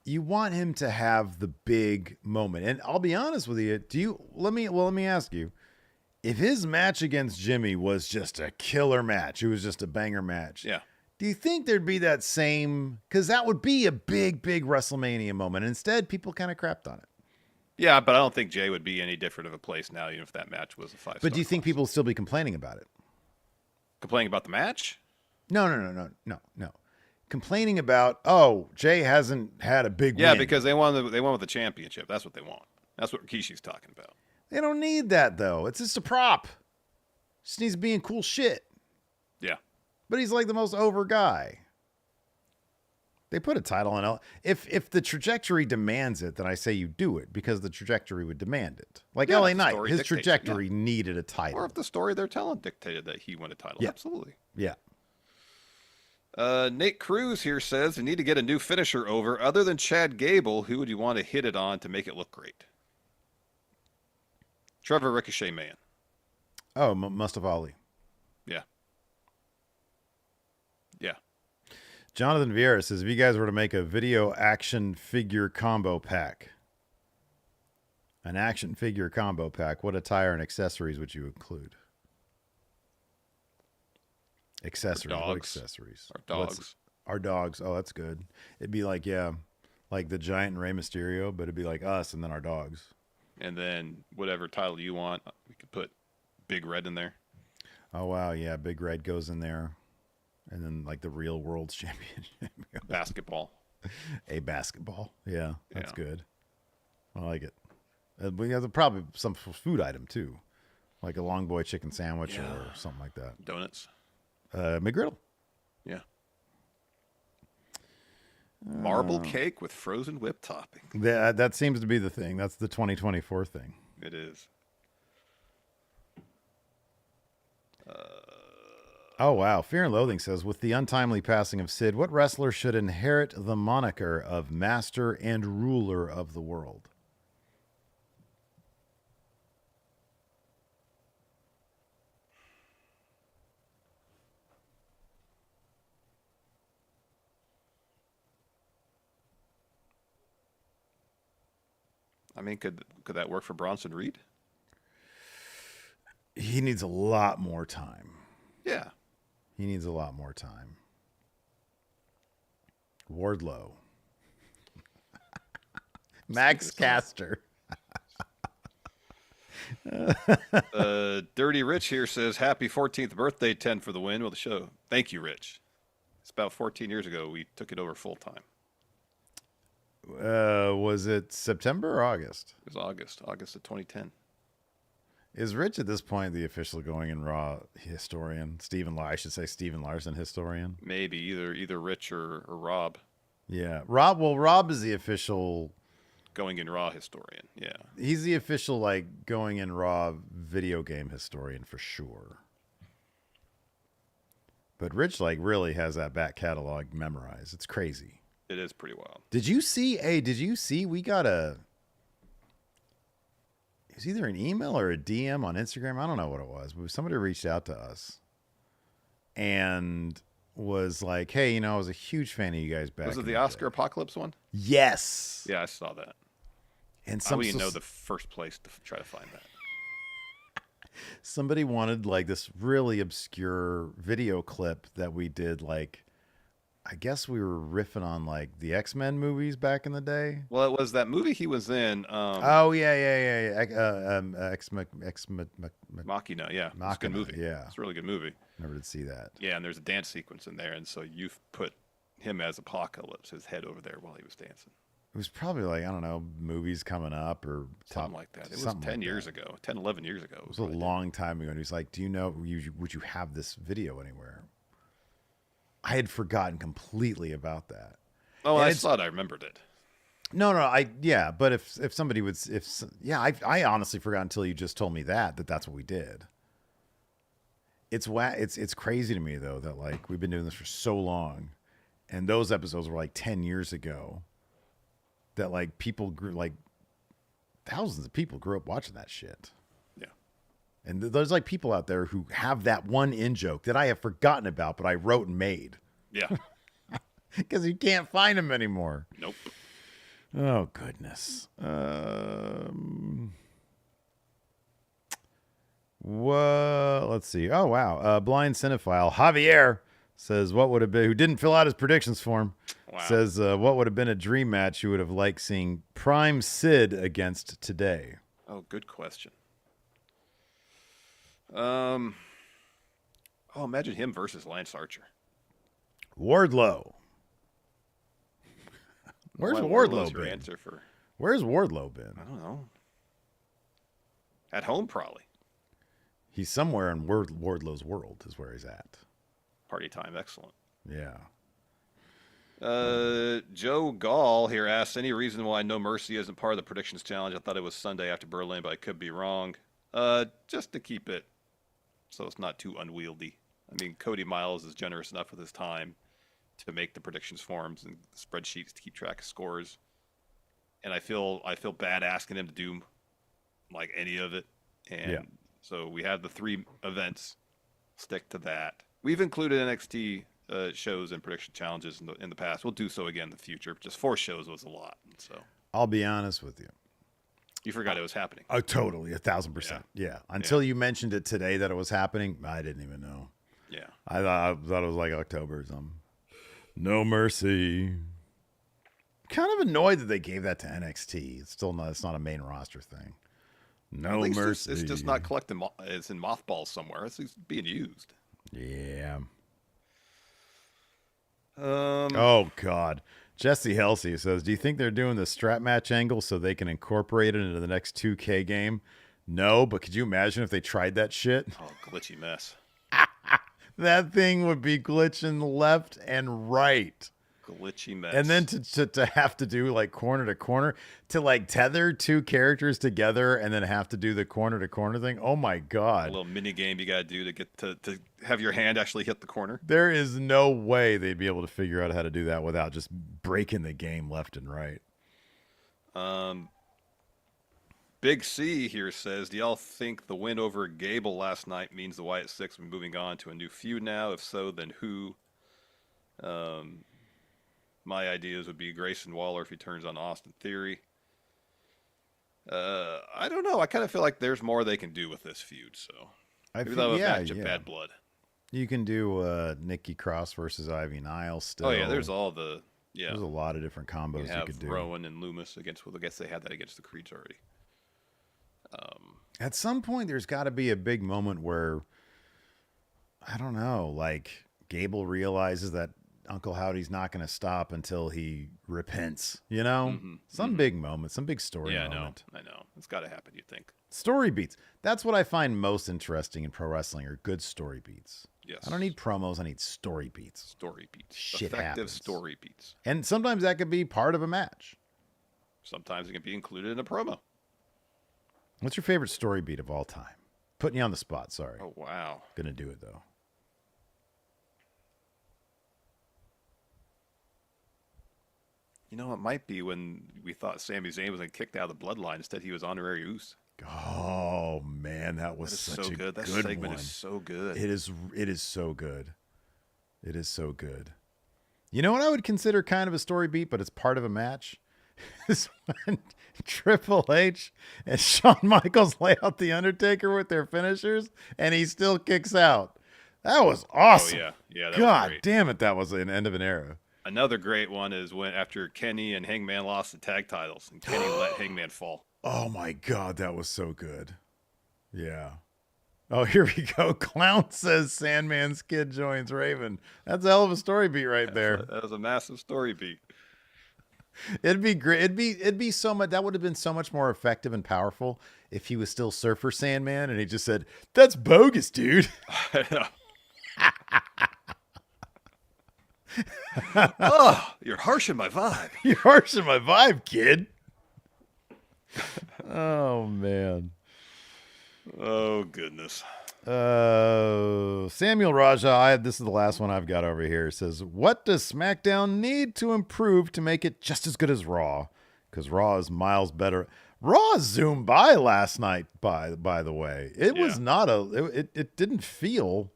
You want him to have the big moment. And I'll be honest with you. Let me ask you, if his match against Jimmy was just a killer match, it was just a banger match. Yeah. Do you think there'd be that same, because that would be a big, big WrestleMania moment. Instead, people kind of crapped on it. Yeah, but I don't think Jay would be any different of a place now, even if that match was a 5-star. But do you think people will still be complaining about it? Complaining about the match? No. Complaining about, Jay hasn't had a big win. Yeah, because they won with the championship. That's what they want. That's what Rikishi's talking about. They don't need that, though. It's just a prop. Just needs to be in cool shit. Yeah. But he's like the most over guy. They put a title on it. If the trajectory demands it, then I say you do it because the trajectory would demand it. Like LA Knight, his trajectory needed a title. Or if the story they're telling dictated that he won a title. Yeah. Absolutely. Yeah. Nate Cruz here says, you need to get a new finisher over. Other than Chad Gable, who would you want to hit it on to make it look great? Trevor Ricochet Man. Oh, Mustafa Ali. Yeah. Yeah. Jonathan Vieira says, if you guys were to make a video action figure combo pack, what attire and accessories would you include? Accessories. What accessories? Our dogs. Our dogs. Oh, that's good. It'd be like the Giant and Rey Mysterio, but it'd be like us and then our dogs. And then whatever title you want, we could put Big Red in there. Oh, wow. Yeah, Big Red goes in there. And then like the real world's championship. Basketball. A basketball. Yeah, that's good. I like it. We have probably some food item too. Like a long boy chicken sandwich or something like that. Donuts. McGriddle. Yeah. Marble cake with frozen whipped topping. That seems to be the thing. That's the 2024 thing. It is. Oh, wow. Fear and Loathing says, with the untimely passing of Sid, what wrestler should inherit the moniker of master and ruler of the world? I mean, could that work for Bronson Reed? He needs a lot more time. Yeah. He needs a lot more time. Wardlow. Max Caster. Dirty Rich here says, happy 14th birthday, 10 for the win with the show. Thank you, Rich. It's about 14 years ago we took it over full time. Was it September or August? It was August of 2010. Is Rich at this point the official Going in Raw historian? I should say Steven Larson historian. Maybe either Rich or Rob. Yeah, Rob. Well, Rob is the official Going in Raw historian. Yeah, he's the official like Going in Raw video game historian for sure. But Rich like really has that back catalog memorized. It's crazy. It is pretty wild. Did you see? We got it was either an email or a DM on Instagram. I don't know what it was, but somebody reached out to us and was like, hey, I was a huge fan of you guys back. Was it the Oscar Apocalypse one? Yes. Yeah, I saw that. And I don't even know the first place to try to find that. Somebody wanted like this really obscure video clip that we did like I guess we were riffing on like the X-Men movies back in the day. Well, it was that movie he was in, Oh yeah. Machina. Yeah, it's a good Machina. movie. Yeah, It's a really good movie. never did see that. Yeah, and there's a dance sequence in there, and so you've put him as Apocalypse, his head over there while he was dancing. It was probably like, I don't know, movies coming up or Something like that. It was 10 years ago, 10, 11 years ago. It was a long time ago. And he's like, do you know, would you have this video anywhere? I had forgotten completely about that. Oh, I thought I remembered it. No, but if somebody would, I honestly forgot until you just told me that's what we did. It's crazy to me though, that like we've been doing this for so long and those episodes were like 10 years ago. That like people grew, like thousands of people grew up watching that shit. Yeah. And there's like people out there who have that one in joke that I have forgotten about, but I wrote and made. Yeah. Because you can't find them anymore. Nope. Oh, goodness. Well, let's see. Oh, wow. Blind Cinephile Javier says, what would have been, who didn't fill out his predictions form, says, what would have been a dream match you would have liked seeing Prime Sid against today? Oh, good question. Oh, imagine him versus Lance Archer. Wardlow. Where's Wardlow your been? Answer for... Where's Wardlow been? I don't know. At home, probably. He's somewhere in Wardlow's world is where he's at. Party time, excellent. Yeah. Joe Gall here asks, any reason why No Mercy isn't part of the predictions challenge? I thought it was Sunday after Berlin, but I could be wrong. Just to keep it so it's not too unwieldy. I mean, Cody Miles is generous enough with his time to make the predictions forms and spreadsheets to keep track of scores. And I feel bad asking him to do like any of it. And so we have the 3 events. Stick to that. We've included NXT shows and prediction challenges in the past. We'll do so again in the future. Just 4 shows was a lot. So I'll be honest with you. You forgot it was happening. Oh, totally. 1,000%. Yeah. Until you mentioned it today that it was happening, I didn't even know. Yeah. I thought it was like October or something. No Mercy. Kind of annoyed that they gave that to NXT. It's not a main roster thing. No Mercy. It's just not collecting. It's in mothballs somewhere. It's being used. Yeah. Um. Oh God. Jesse Helsey says, do you think they're doing the strap match angle so they can incorporate it into the next 2K game? No, but could you imagine if they tried that shit? Oh, glitchy mess. That thing would be glitching left and right. Glitchy mess. And then to have to do like corner to corner, to like tether 2 characters together and then have to do the corner to corner thing. Oh my God. A little mini game you got to do to get to have your hand actually hit the corner. There is no way they'd be able to figure out how to do that without just breaking the game left and right. Big C here says, do y'all think the win over Gable last night means the Wyatt Six will be moving on to a new feud now? If so, then who? My ideas would be Grayson Waller if he turns on Austin Theory. I don't know. I kind of feel like there's more they can do with this feud. So maybe they'll have a match of Bad Blood. You can do Nikki Cross versus Ivy Niles still. Oh yeah, there's all the There's a lot of different combos you could do. Rowan and Loomis against. Well, I guess they had that against the Creeds already. At some point, there's got to be a big moment where I don't know, like Gable realizes that Uncle Howdy's not going to stop until he repents, you know? Some big moment, some big story moment. I know. It's got to happen, you'd think. Story beats. That's what I find most interesting in pro wrestling are good story beats. Yes. I don't need promos, I need story beats. Story beats. Shit Effective happens. story beats. And sometimes that could be part of a match. Sometimes it can be included in a promo. What's your favorite story beat of all time? Putting you on the spot, sorry. Oh, wow. Gonna do it, though. You know, it might be when we thought Sami Zayn was kicked out of the bloodline. Instead, he was honorary Uce. Oh man, that was such a good That one. segment is so good. It is so good. It is so good. You know what I would consider kind of a story beat, but it's part of a match? Is when Triple H and Shawn Michaels lay out The Undertaker with their finishers, and he still kicks out. That was Oh awesome. yeah, that was God great. damn it, that was an end of an era. Another great one is when after Kenny and Hangman lost the tag titles, and Kenny let Hangman fall. Oh my God, that was so good. Yeah. Oh, here we go. Clown says Sandman's kid joins Raven. That's a hell of a story beat right there. That was a massive story beat. It'd be great. It'd be so much. That would have been so much more effective and powerful if he was still Surfer Sandman and he just said, "That's bogus, dude." Oh, you're harshing my vibe. You're harshing my vibe, kid. Oh man. Oh goodness. Samuel Raja, this is the last one I've got over here. Says, "What does SmackDown need to improve to make it just as good as Raw? Because Raw is miles better." Raw zoomed by last night. By the way, it was not it didn't feel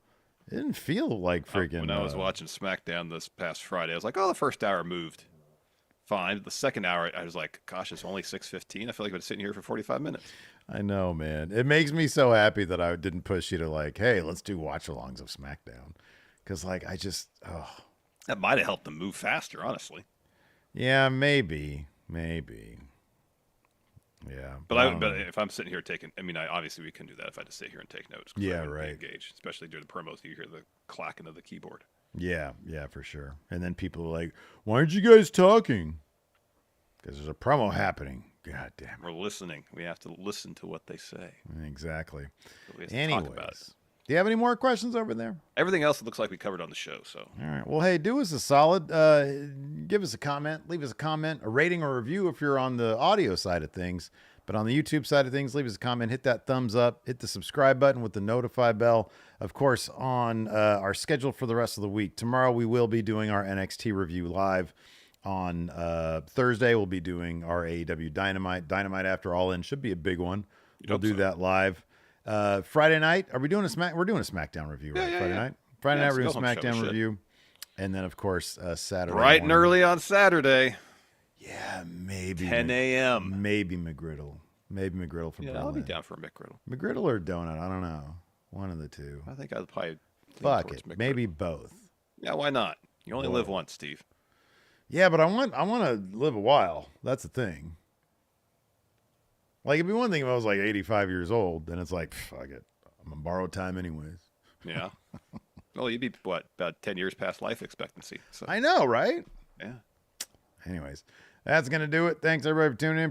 like freaking. When I was watching SmackDown this past Friday, I was like, "Oh, the first hour moved fine." The second hour, I was like, "Gosh, it's only 6:15. I feel like I've been sitting here for 45 minutes." I know, man. It makes me so happy that I didn't push you to like, hey, let's do watch-alongs of SmackDown. Because, like, That might have helped them move faster, honestly. Yeah, maybe. Yeah. But if I'm sitting here taking, obviously we can do that if I just sit here and take notes. Yeah, I wouldn't be right. engaged, especially during the promos, you hear the clacking of the keyboard. Yeah, for sure. And then people are like, why aren't you guys talking? Because there's a promo happening. God damn it. We're listening. We have to listen to what they say. Exactly. So we have to talk about it. Do you have any more questions over there? Everything else it looks like we covered on the show. So all right. Well, hey, do us a solid. Give us a comment. Leave us a comment, a rating or review if you're on the audio side of things. But on the YouTube side of things, leave us a comment. Hit that thumbs up. Hit the subscribe button with the notify bell. Of course, on our schedule for the rest of the week. Tomorrow we will be doing our NXT review live. On Thursday, we'll be doing our AEW Dynamite. Dynamite after All In should be a big one. We'll do that live. Friday night, are we doing we're doing a SmackDown review, right? Friday night? Friday night, we're doing a SmackDown review. And then, of course, Saturday bright morning. and early on Saturday. Yeah, maybe. 10 a.m. Maybe McGriddle. Maybe McGriddle from Berlin. I'll be down for a McGriddle. McGriddle or donut, I don't know. One of the two. I think I'd probably fuck it. Maybe both. Yeah, why not? You only live once, Steve. Yeah, but I want to live a while. That's the thing. Like, it'd be one thing if I was like 85 years old, then it's like, fuck it. I'm on borrowed time anyways. Yeah. Well, you'd be, about 10 years past life expectancy. So. I know, right? Yeah. Anyways, that's going to do it. Thanks, everybody, for tuning in.